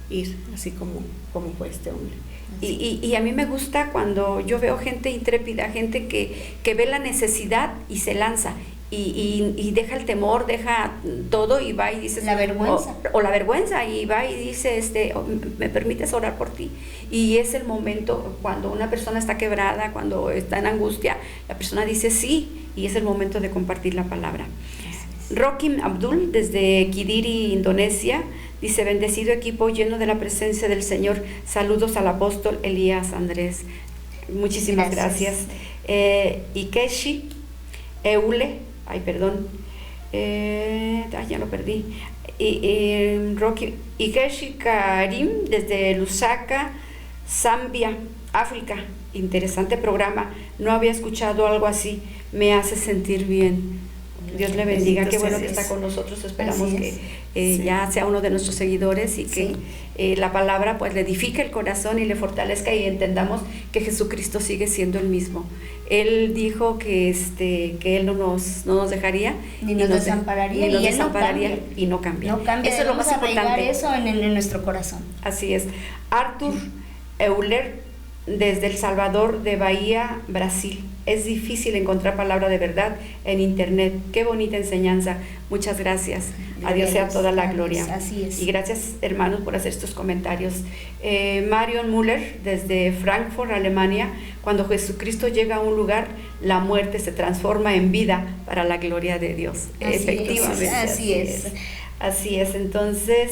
ir, así como fue este hombre. Y a mí me gusta cuando yo veo gente intrépida, gente que ve la necesidad y se lanza y deja el temor, deja todo y va y dice... La vergüenza. O la vergüenza, y va y dice, ¿me permites orar por ti? Y es el momento cuando una persona está quebrada, cuando está en angustia, la persona dice sí, y es el momento de compartir la palabra. Rokim Abdul, desde Kidiri, Indonesia, dice, bendecido equipo lleno de la presencia del Señor, saludos al apóstol Elías Andrés. Muchísimas gracias. Ikeshi Eule, ya lo perdí. Ikeshi Karim, desde Lusaka, Zambia, África. Interesante programa, no había escuchado algo así, me hace sentir bien. Dios le bendiga, qué bueno que está con nosotros. Esperamos que ya sea uno de nuestros seguidores y que la palabra pues le edifique el corazón y le fortalezca, y entendamos que Jesucristo sigue siendo el mismo. Él dijo que Él no nos dejaría ni nos desampararía, y no cambia. No cambia. Eso es lo más importante. Eso en nuestro corazón. Así es. Arthur Euler, desde El Salvador de Bahía, Brasil. Es difícil encontrar palabra de verdad en internet. Qué bonita enseñanza. Muchas gracias. A Dios sea toda la gloria. Así es. Y gracias, hermanos, por hacer estos comentarios. Marion Müller, desde Frankfurt, Alemania. Cuando Jesucristo llega a un lugar, la muerte se transforma en vida para la gloria de Dios. Efectivamente. Así es. Así es. Entonces,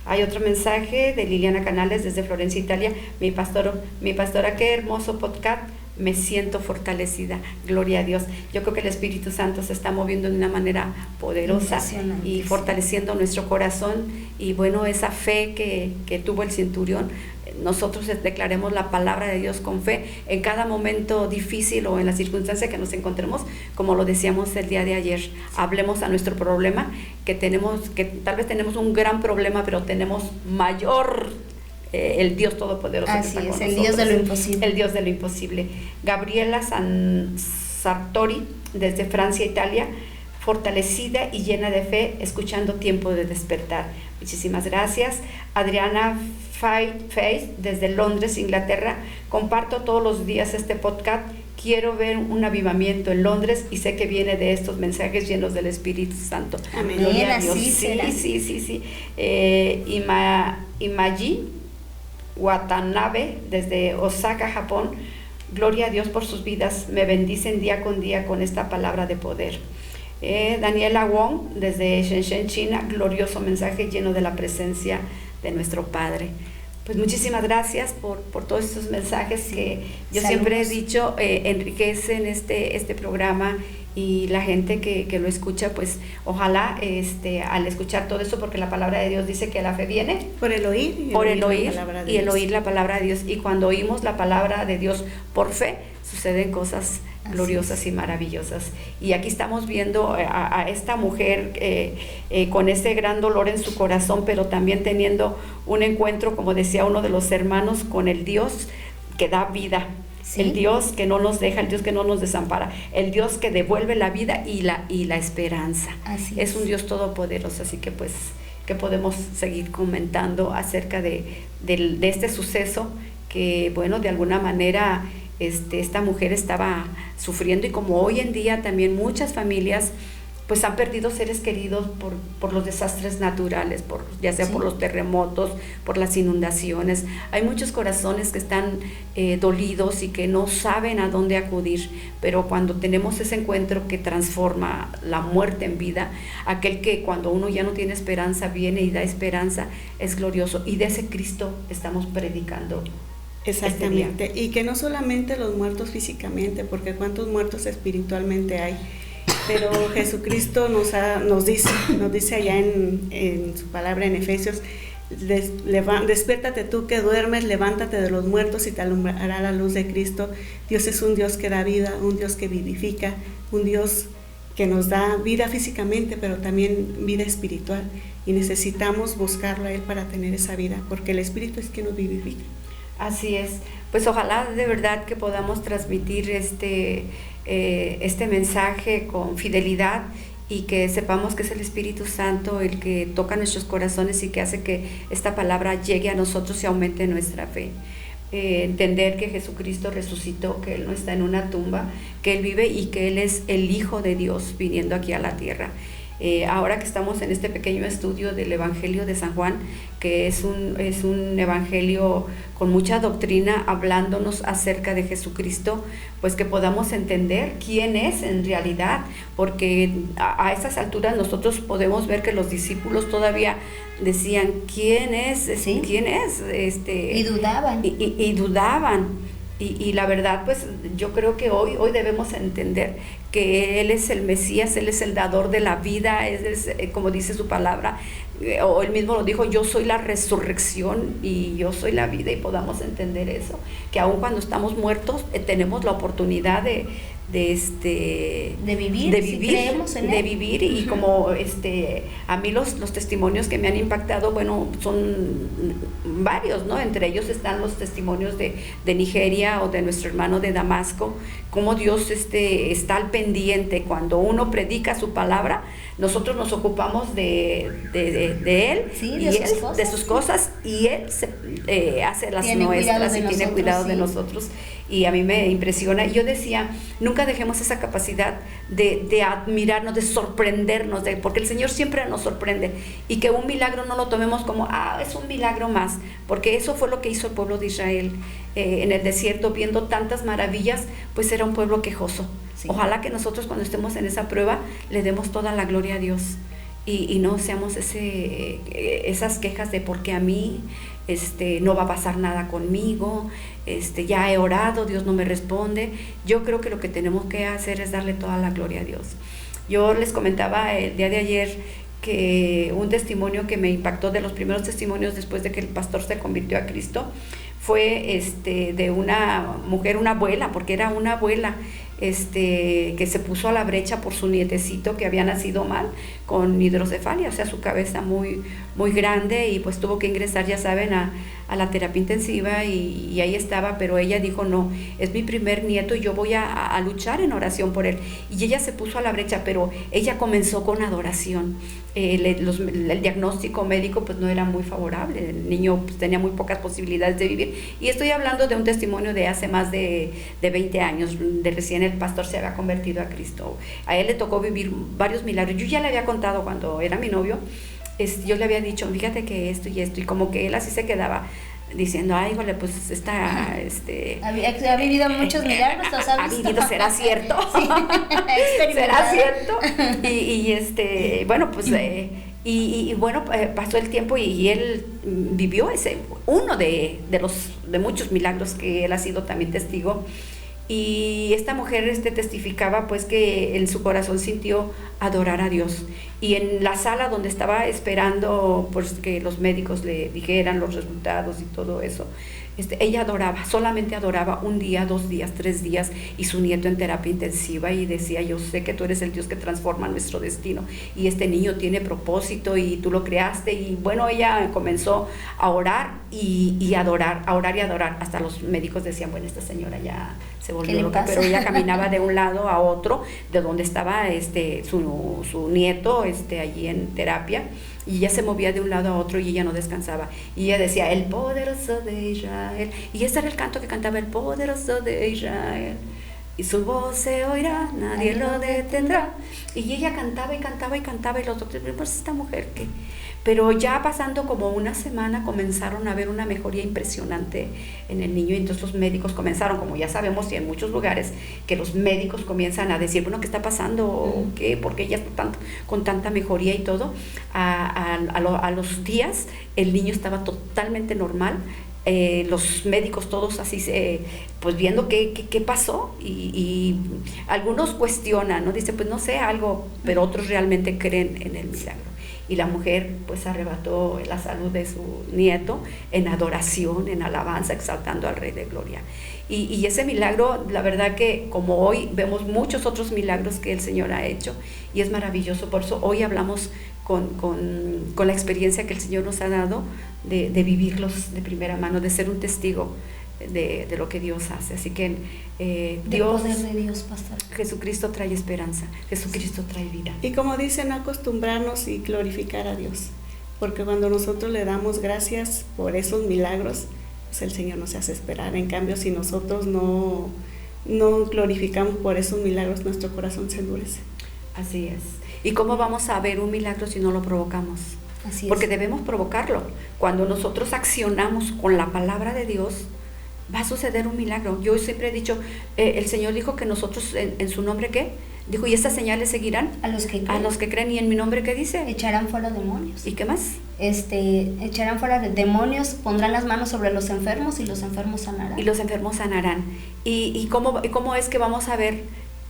hay otro mensaje de Liliana Canales desde Florencia, Italia. Mi pastora, qué hermoso podcast. Me siento fortalecida, gloria a Dios. Yo creo que el Espíritu Santo se está moviendo de una manera poderosa y fortaleciendo nuestro corazón. Y bueno, esa fe que tuvo el centurión, nosotros declaremos la palabra de Dios con fe en cada momento difícil o en la circunstancia que nos encontremos. Como lo decíamos el día de ayer, hablemos a nuestro problema, que tal vez tenemos un gran problema, pero tenemos mayor el Dios Todopoderoso. Así es, el Dios de lo imposible. El Dios de lo imposible. Gabriela Sartori, desde Francia, Italia, fortalecida y llena de fe, escuchando Tiempo de Despertar. Muchísimas gracias. Adriana Face, desde Londres, Inglaterra, comparto todos los días este podcast. Quiero ver un avivamiento en Londres y sé que viene de estos mensajes llenos del Espíritu Santo. Amén. Gloria a Dios. Sí. Imaji Watanabe, desde Osaka, Japón. Gloria a Dios por sus vidas. Me bendicen día con día con esta palabra de poder. Daniela Wong, desde Shenzhen, China. Glorioso mensaje lleno de la presencia de nuestro Padre. Pues muchísimas gracias por todos estos mensajes que yo siempre he dicho enriquecen este programa, y la gente que lo escucha, pues ojalá al escuchar todo eso, porque la palabra de Dios dice que la fe viene por el oír y el oír la palabra de Dios, y cuando oímos la palabra de Dios por fe, suceden cosas gloriosas y maravillosas. Y aquí estamos viendo a esta mujer con ese gran dolor en su corazón, pero también teniendo un encuentro, como decía uno de los hermanos, con el Dios que da vida. Sí. El Dios que no nos deja, el Dios que no nos desampara, el Dios que devuelve la vida y la esperanza. Así es un Dios todopoderoso, así que pues que podemos seguir comentando acerca de este suceso que, bueno, de alguna manera esta mujer estaba sufriendo, y como hoy en día también muchas familias pues han perdido seres queridos por los desastres naturales, ya sea por los terremotos, por las inundaciones. Hay muchos corazones que están dolidos y que no saben a dónde acudir, pero cuando tenemos ese encuentro que transforma la muerte en vida, aquel que cuando uno ya no tiene esperanza viene y da esperanza, es glorioso, y de ese Cristo estamos predicando. Exactamente, y que no solamente los muertos físicamente, porque cuántos muertos espiritualmente hay, pero Jesucristo nos dice allá en su palabra en Efesios: despiértate tú que duermes, levántate de los muertos y te alumbrará la luz de Cristo. Dios es un Dios que da vida, un Dios que vivifica, un Dios que nos da vida físicamente, pero también vida espiritual, y necesitamos buscarlo a Él para tener esa vida, porque el Espíritu es quien nos vivifica. Así es, pues ojalá de verdad que podamos transmitir este mensaje con fidelidad, y que sepamos que es el Espíritu Santo el que toca nuestros corazones y que hace que esta palabra llegue a nosotros y aumente nuestra fe. Entender que Jesucristo resucitó, que Él no está en una tumba, que Él vive y que Él es el Hijo de Dios viniendo aquí a la tierra. Ahora que estamos en este pequeño estudio del Evangelio de San Juan, que es un evangelio con mucha doctrina, hablándonos acerca de Jesucristo, pues que podamos entender quién es en realidad, porque a esas alturas nosotros podemos ver que los discípulos todavía decían, ¿quién es? ¿Sí? ¿Quién es? Y dudaban. Y dudaban. Y la verdad, pues yo creo que hoy debemos entender que Él es el Mesías, Él es el dador de la vida, es como dice su palabra, o Él mismo lo dijo: yo soy la resurrección y yo soy la vida, y podamos entender eso, que aun cuando estamos muertos tenemos la oportunidad de vivir, si creemos en Él. De vivir, y como a mí los testimonios que me han impactado, bueno, son varios, ¿no? Entre ellos están los testimonios de Nigeria, o de nuestro hermano de Damasco, cómo Dios está al pendiente. Cuando uno predica su palabra, nosotros nos ocupamos de Él, sí, y de sus cosas, y Él hace las nuestras y tiene cuidado de nosotros. Y a mí me impresiona. Yo decía, nunca dejemos esa capacidad de admirarnos, de sorprendernos, porque el Señor siempre nos sorprende, y que un milagro no lo tomemos como, es un milagro más, porque eso fue lo que hizo el pueblo de Israel en el desierto, viendo tantas maravillas, pues era un pueblo quejoso. Sí. Ojalá que nosotros, cuando estemos en esa prueba, le demos toda la gloria a Dios, y no seamos esas quejas de por qué a mí, no va a pasar nada conmigo, ya he orado, Dios no me responde. Yo creo que lo que tenemos que hacer es darle toda la gloria a Dios. Yo les comentaba el día de ayer que un testimonio que me impactó, de los primeros testimonios después de que el pastor se convirtió a Cristo, fue de una mujer, una abuela, porque era una abuela, que se puso a la brecha por su nietecito que había nacido mal, con hidrocefalia, o sea, su cabeza muy, muy grande, y pues tuvo que ingresar, ya saben, a la terapia intensiva, y ahí estaba, pero ella dijo: no, es mi primer nieto y yo voy a luchar en oración por él. Y ella se puso a la brecha, pero ella comenzó con adoración. El diagnóstico médico pues no era muy favorable, el niño pues tenía muy pocas posibilidades de vivir, y estoy hablando de un testimonio de hace más de 20 años, de recién el pastor se había convertido a Cristo. A él le tocó vivir varios milagros. Yo ya le había contado cuando era mi novio, yo le había dicho, fíjate que esto y esto, y como que él así se quedaba diciendo, ay, híjole, pues ha vivido muchos milagros, ha vivido, ¿será cierto? Sí, ¿será cierto? Y bueno, pues bueno, pasó el tiempo, y él vivió uno de muchos milagros que él ha sido también testigo. Y esta mujer testificaba pues que en su corazón sintió adorar a Dios, y en la sala donde estaba esperando pues que los médicos le dijeran los resultados y todo eso, ella adoraba, solamente adoraba, 1 día, 2 días, 3 días, y su nieto en terapia intensiva, y decía: yo sé que tú eres el Dios que transforma nuestro destino, y este niño tiene propósito y tú lo creaste. Y bueno, ella comenzó a orar y a orar y adorar. Hasta los médicos decían, bueno, esta señora ya se ¿Qué volvió le loca, pasa? pero ella caminaba de un lado a otro, de donde estaba su nieto allí en terapia, y ella se movía de un lado a otro y ella no descansaba. Y ella decía, el poderoso de Israel. Y ese era el canto que cantaba, el poderoso de Israel. Y su voz se oirá, nadie lo detendrá. Y ella cantaba y cantaba y cantaba, y los doctores, pues esta mujer que... Pero ya pasando como una semana comenzaron a ver una mejoría impresionante en el niño, y entonces los médicos comenzaron, como ya sabemos, y en muchos lugares, que los médicos comienzan a decir, bueno, ¿qué está pasando? ¿Qué? ¿Por qué ella está con tanta mejoría y todo? A los días el niño estaba totalmente normal. Los médicos todos así, pues viendo qué pasó, y algunos cuestionan, ¿no? Dice, pues no sé, algo, pero otros realmente creen en el milagro. Y la mujer pues arrebató la salud de su nieto en adoración, en alabanza, exaltando al Rey de Gloria. Y ese milagro, la verdad que como hoy vemos muchos otros milagros que el Señor ha hecho, y es maravilloso. Por eso hoy hablamos con la experiencia que el Señor nos ha dado de vivirlos de primera mano, de ser un testigo de lo que Dios hace. Así que Dios, poder de Dios, pastor. Jesucristo trae esperanza, Jesucristo trae vida. Y como dicen, acostumbrarnos y glorificar a Dios, porque cuando nosotros le damos gracias por esos milagros, pues el Señor nos hace esperar. En cambio, si nosotros no glorificamos por esos milagros, nuestro corazón se endurece. Así es. ¿Y cómo vamos a ver un milagro si no lo provocamos? Así es. Porque debemos provocarlo. Cuando nosotros accionamos con la palabra de Dios, va a suceder un milagro. Yo siempre he dicho, el Señor dijo que nosotros en su nombre, ¿qué? Dijo, y estas señales seguirán A los que creen. a los que creen. ¿Y en mi nombre qué dice? Echarán fuera demonios. ¿Y qué más? Echarán fuera demonios, pondrán las manos sobre los enfermos y los enfermos sanarán. Y los enfermos sanarán. ¿Y cómo es que vamos a ver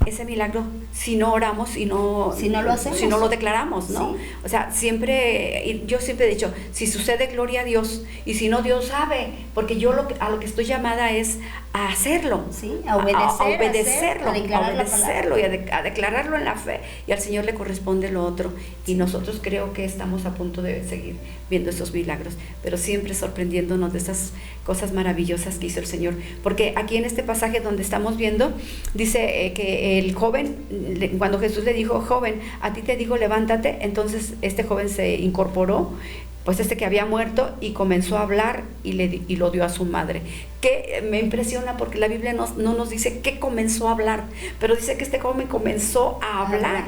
ese milagro si no oramos Si no lo hacemos. si no lo declaramos, ¿no? Sí. O sea, yo siempre he dicho, si sucede, gloria a Dios, y si no, Dios sabe, porque yo a lo que estoy llamada es a hacerlo, Sí, a obedecerlo, a obedecerlo y a declararlo en la fe, y al Señor le corresponde lo otro, y nosotros creo que estamos a punto de seguir viendo esos milagros, pero siempre sorprendiéndonos de esas cosas maravillosas que hizo el Señor, porque aquí en este pasaje donde estamos viendo, dice que el joven, cuando Jesús le dijo, joven, a ti te digo levántate, entonces este joven se incorporó, pues que había muerto, y comenzó a hablar y lo dio a su madre. Que me impresiona porque la Biblia no nos dice qué comenzó a hablar, pero dice que este joven comenzó a hablar.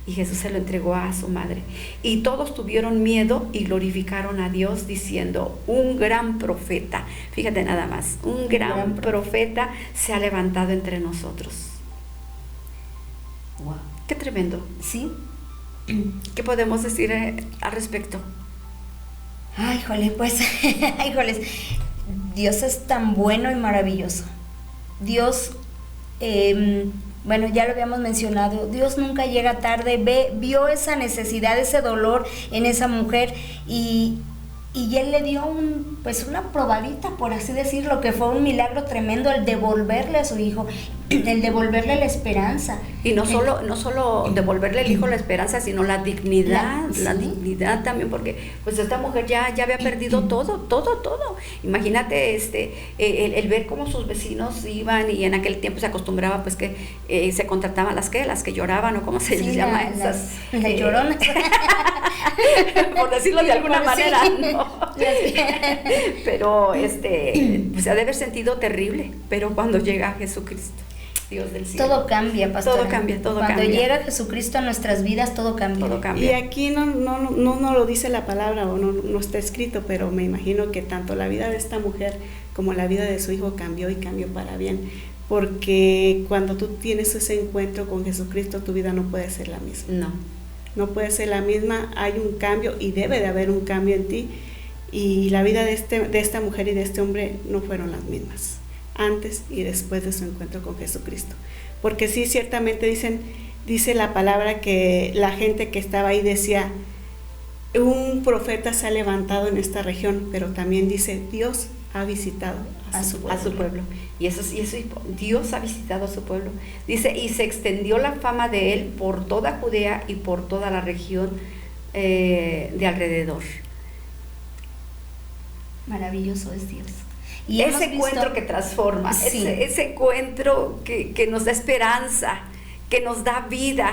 Y Jesús se lo entregó a su madre. Y todos tuvieron miedo y glorificaron a Dios diciendo, un gran profeta, fíjate nada más, un gran profeta se ha levantado entre nosotros. Wow. Qué tremendo. Sí. ¿Qué podemos decir al respecto? Ay, jole, pues, ay, joles. Dios es tan bueno y maravilloso. Dios, bueno, ya lo habíamos mencionado, Dios nunca llega tarde, vio esa necesidad, ese dolor en esa mujer, y Él le dio una probadita, por así decirlo, que fue un milagro tremendo el devolverle a su hijo, el devolverle la esperanza. Y no solo devolverle el hijo la esperanza, sino la dignidad, la dignidad también, porque pues esta mujer ya había perdido todo. Imagínate el ver cómo sus vecinos iban, y en aquel tiempo se acostumbraba pues que se contrataban las que lloraban, o cómo se les llama esas. Las lloronas. Por decirlo de alguna manera, sí. ¿no? Pero pues ha de haber sentido terrible, pero cuando llega Jesucristo, Dios del cielo, Todo cambia, pastora. Todo cambia. Cuando llega Jesucristo a nuestras vidas, todo cambia. Todo cambia. Y aquí no lo dice la palabra, o no está escrito, pero me imagino que tanto la vida de esta mujer como la vida de su hijo cambió, y cambió para bien, porque cuando tú tienes ese encuentro con Jesucristo, tu vida no puede ser la misma. No puede ser la misma, hay un cambio, y debe de haber un cambio en ti, y la vida de esta mujer y de este hombre no fueron las mismas, antes y después de su encuentro con Jesucristo. Porque sí, ciertamente dice la palabra que la gente que estaba ahí decía, un profeta se ha levantado en esta región, pero también dice, Dios ha visitado a su pueblo. Y eso Dios ha visitado a su pueblo. Dice, y se extendió la fama de él por toda Judea y por toda la región de alrededor. Maravilloso es Dios. Y ese encuentro que transforma, sí, ese encuentro que nos da esperanza, que nos da vida,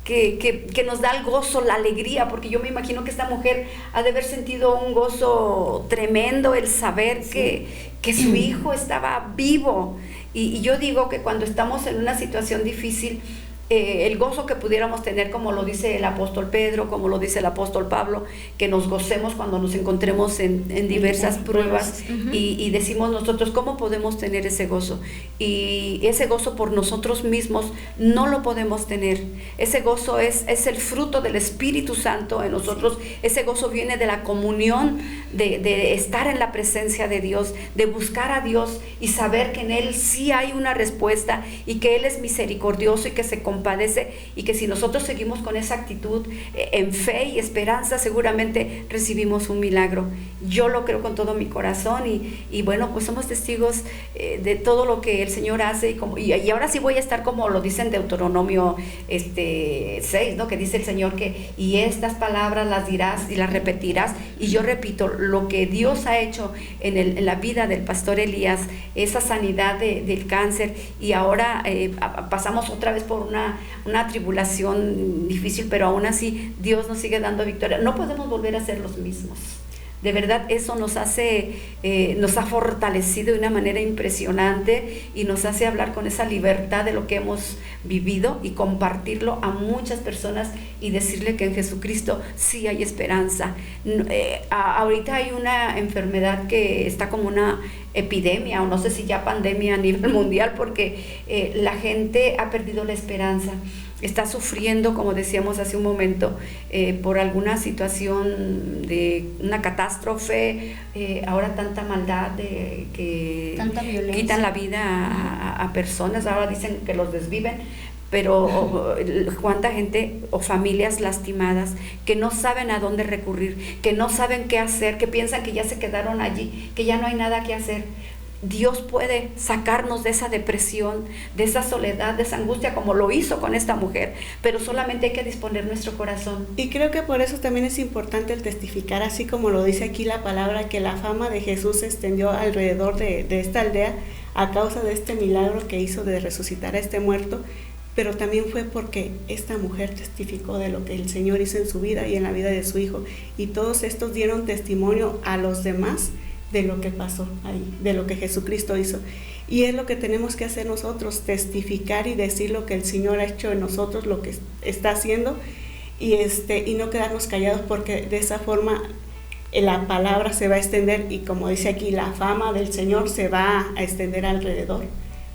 que nos da el gozo, la alegría, porque yo me imagino que esta mujer ha de haber sentido un gozo tremendo, el saber sí, que su hijo estaba vivo. Y yo digo que cuando estamos en una situación difícil, el gozo que pudiéramos tener, como lo dice el apóstol Pedro, como lo dice el apóstol Pablo, que nos gocemos cuando nos encontremos en diversas pruebas, y decimos nosotros, ¿cómo podemos tener ese gozo? Y ese gozo por nosotros mismos no lo podemos tener. Ese gozo es el fruto del Espíritu Santo en nosotros. Ese gozo viene de la comunión, de estar en la presencia de Dios, de buscar a Dios y saber que en Él sí hay una respuesta, y que Él es misericordioso y que se compadece, y que si nosotros seguimos con esa actitud en fe y esperanza, seguramente recibimos un milagro. Yo lo creo con todo mi corazón, y bueno, pues somos testigos de todo lo que el Señor hace, y ahora sí voy a estar como lo dice en Deuteronomio 6, ¿no? Que dice el Señor que y estas palabras las dirás y las repetirás, y yo repito lo que Dios ha hecho en la vida del pastor Elías, esa sanidad del cáncer, y ahora pasamos otra vez por una tribulación difícil, pero aún así Dios nos sigue dando victoria. No podemos volver a ser los mismos. De verdad, eso nos ha fortalecido de una manera impresionante, y nos hace hablar con esa libertad de lo que hemos vivido y compartirlo a muchas personas y decirle que en Jesucristo sí hay esperanza. Ahorita hay una enfermedad que está como una epidemia, o no sé si ya pandemia a nivel mundial, porque la gente ha perdido la esperanza. Está sufriendo, como decíamos hace un momento, por alguna situación de una catástrofe, ahora tanta maldad, que tanta violencia, quitan la vida a personas, ahora dicen que los desviven, pero cuánta gente o familias lastimadas que no saben a dónde recurrir, que no saben qué hacer, que piensan que ya se quedaron allí, que ya no hay nada que hacer. Dios puede sacarnos de esa depresión, de esa soledad, de esa angustia, como lo hizo con esta mujer, pero solamente hay que disponer nuestro corazón. Y creo que por eso también es importante el testificar, así como lo dice aquí la palabra, que la fama de Jesús se extendió alrededor de esta aldea a causa de este milagro que hizo de resucitar a este muerto, pero también fue porque esta mujer testificó de lo que el Señor hizo en su vida y en la vida de su hijo, y todos estos dieron testimonio a los demás de lo que pasó ahí, de lo que Jesucristo hizo. Y es lo que tenemos que hacer nosotros, testificar y decir lo que el Señor ha hecho en nosotros, lo que está haciendo, y no quedarnos callados, porque de esa forma la palabra se va a extender, y como dice aquí, la fama del Señor se va a extender alrededor.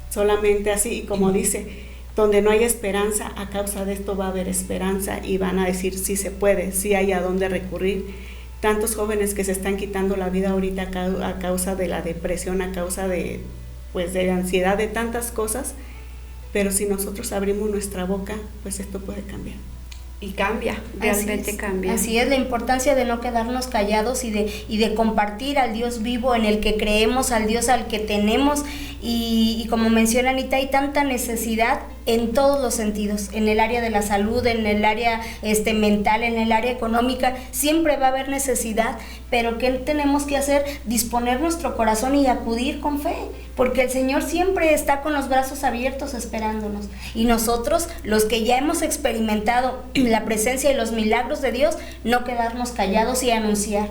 Solamente así, y como dice, donde no hay esperanza, a causa de esto va a haber esperanza, y van a decir sí se puede, sí hay a dónde recurrir. Tantos jóvenes que se están quitando la vida ahorita a causa de la depresión, a causa de la ansiedad, de tantas cosas, pero si nosotros abrimos nuestra boca, pues esto puede cambiar. Y cambia, realmente cambia. Así es, la importancia de no quedarnos callados y de compartir al Dios vivo en el que creemos, al Dios al que tenemos, y como menciona Anita, hay tanta necesidad en todos los sentidos, en el área de la salud, en el área mental, en el área económica, siempre va a haber necesidad, pero ¿qué tenemos que hacer? Disponer nuestro corazón y acudir con fe, porque el Señor siempre está con los brazos abiertos esperándonos, y nosotros, los que ya hemos experimentado la presencia y los milagros de Dios, no quedarnos callados y anunciar.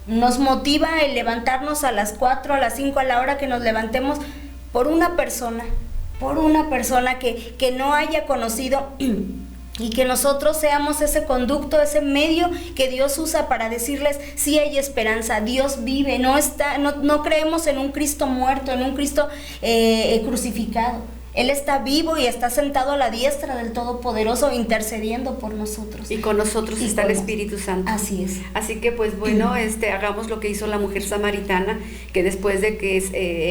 Nos motiva el levantarnos a las 4, a las 5, a la hora que nos levantemos, por una persona que no haya conocido, y que nosotros seamos ese conducto, ese medio que Dios usa para decirles sí hay esperanza, Dios vive, no creemos en un Cristo muerto, en un Cristo crucificado. Él está vivo y está sentado a la diestra del Todopoderoso, intercediendo por nosotros. Y con nosotros está el Espíritu Santo. Así es. Así que pues bueno, hagamos lo que hizo la mujer samaritana, que después de que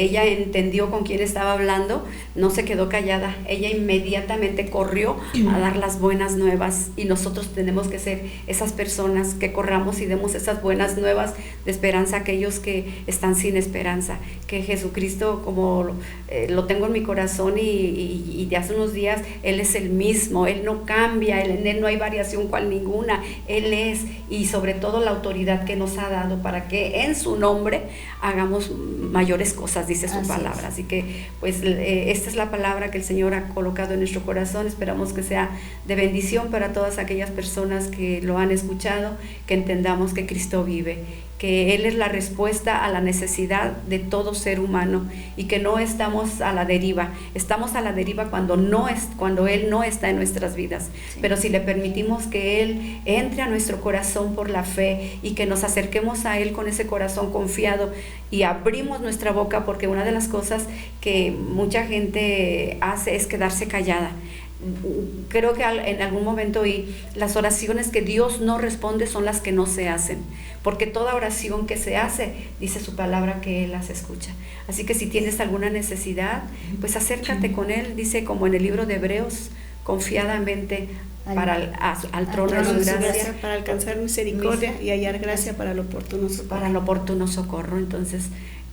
ella entendió con quién estaba hablando, no se quedó callada. Ella inmediatamente corrió a dar las buenas nuevas, y nosotros tenemos que ser esas personas que corramos y demos esas buenas nuevas de esperanza a aquellos que están sin esperanza. Que Jesucristo, como lo tengo en mi corazón, y y de hace unos días, Él es el mismo, Él no cambia, en Él no hay variación cual ninguna, Él es, y sobre todo la autoridad que nos ha dado para que en su nombre hagamos mayores cosas, dice su palabra. Así que pues esta es la palabra que el Señor ha colocado en nuestro corazón. Esperamos que sea de bendición para todas aquellas personas que lo han escuchado, que entendamos que Cristo vive, que Él es la respuesta a la necesidad de todo ser humano y que no estamos a la deriva. Estamos a la deriva cuando Él no está en nuestras vidas. Sí. Pero si le permitimos que Él entre a nuestro corazón por la fe y que nos acerquemos a Él con ese corazón confiado y abrimos nuestra boca, porque una de las cosas que mucha gente hace es quedarse callada. Creo que en algún momento las oraciones que Dios no responde son las que no se hacen, porque toda oración que se hace, dice su palabra que Él las escucha. Así que si tienes alguna necesidad, pues acércate con Él, dice como en el libro de Hebreos, confiadamente al trono de su gracia, para alcanzar misericordia y hallar gracia para el oportuno socorro. Para el oportuno socorro. Entonces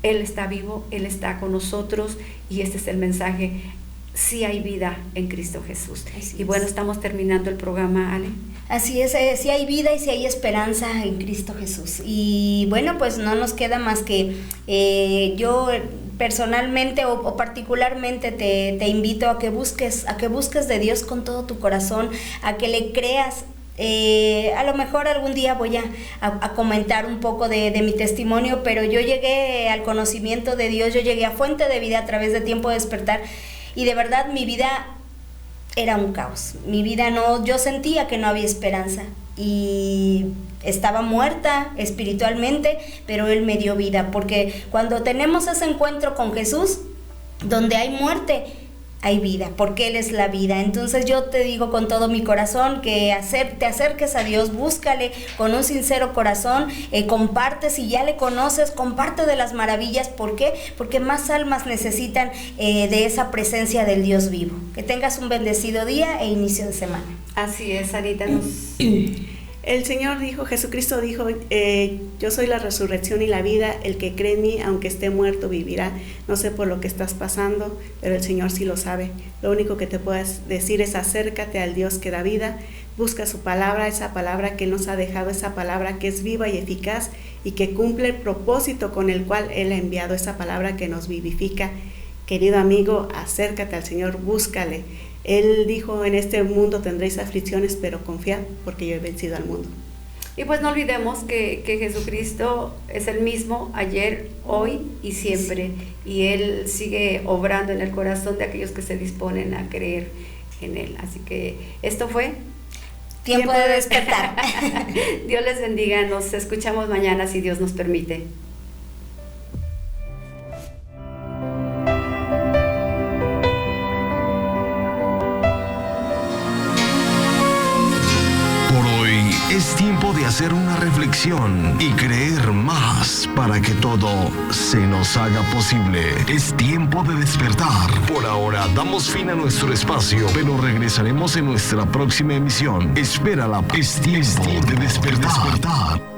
Él está vivo, Él está con nosotros, y este es el mensaje. Sí hay vida en Cristo Jesús. Y bueno, estamos terminando el programa, Ale. Así es, sí hay vida y sí hay esperanza en Cristo Jesús. Y bueno, pues no nos queda más que yo personalmente o particularmente te invito a que busques de Dios con todo tu corazón, a que le creas. A lo mejor algún día voy a comentar un poco de mi testimonio, pero yo llegué al conocimiento de Dios, yo llegué a Fuente de Vida a través de Tiempo de Despertar. Y de verdad mi vida era un caos. Mi vida yo sentía que no había esperanza y estaba muerta espiritualmente, pero Él me dio vida, porque cuando tenemos ese encuentro con Jesús, donde hay muerte, hay vida, porque Él es la vida. Entonces yo te digo con todo mi corazón que te acerques a Dios, búscale con un sincero corazón, comparte, si ya le conoces, comparte de las maravillas. ¿Por qué? Porque más almas necesitan de esa presencia del Dios vivo. Que tengas un bendecido día e inicio de semana. Así es, Anita. El Señor dijo, Jesucristo dijo, yo soy la resurrección y la vida, el que cree en mí, aunque esté muerto, vivirá. No sé por lo que estás pasando, pero el Señor sí lo sabe. Lo único que te puedes decir es acércate al Dios que da vida, busca su palabra, esa palabra que Él nos ha dejado, esa palabra que es viva y eficaz y que cumple el propósito con el cual Él ha enviado, esa palabra que nos vivifica. Querido amigo, acércate al Señor, búscale. Él dijo, en este mundo tendréis aflicciones, pero confiad, porque yo he vencido al mundo. Y pues no olvidemos que Jesucristo es el mismo ayer, hoy y siempre. Y Él sigue obrando en el corazón de aquellos que se disponen a creer en Él. Así que esto fue Tiempo de Despertar. Dios les bendiga, nos escuchamos mañana si Dios nos permite. Es tiempo de hacer una reflexión y creer más para que todo se nos haga posible. Es tiempo de despertar. Por ahora damos fin a nuestro espacio, pero regresaremos en nuestra próxima emisión. Espérala. Es tiempo de despertar.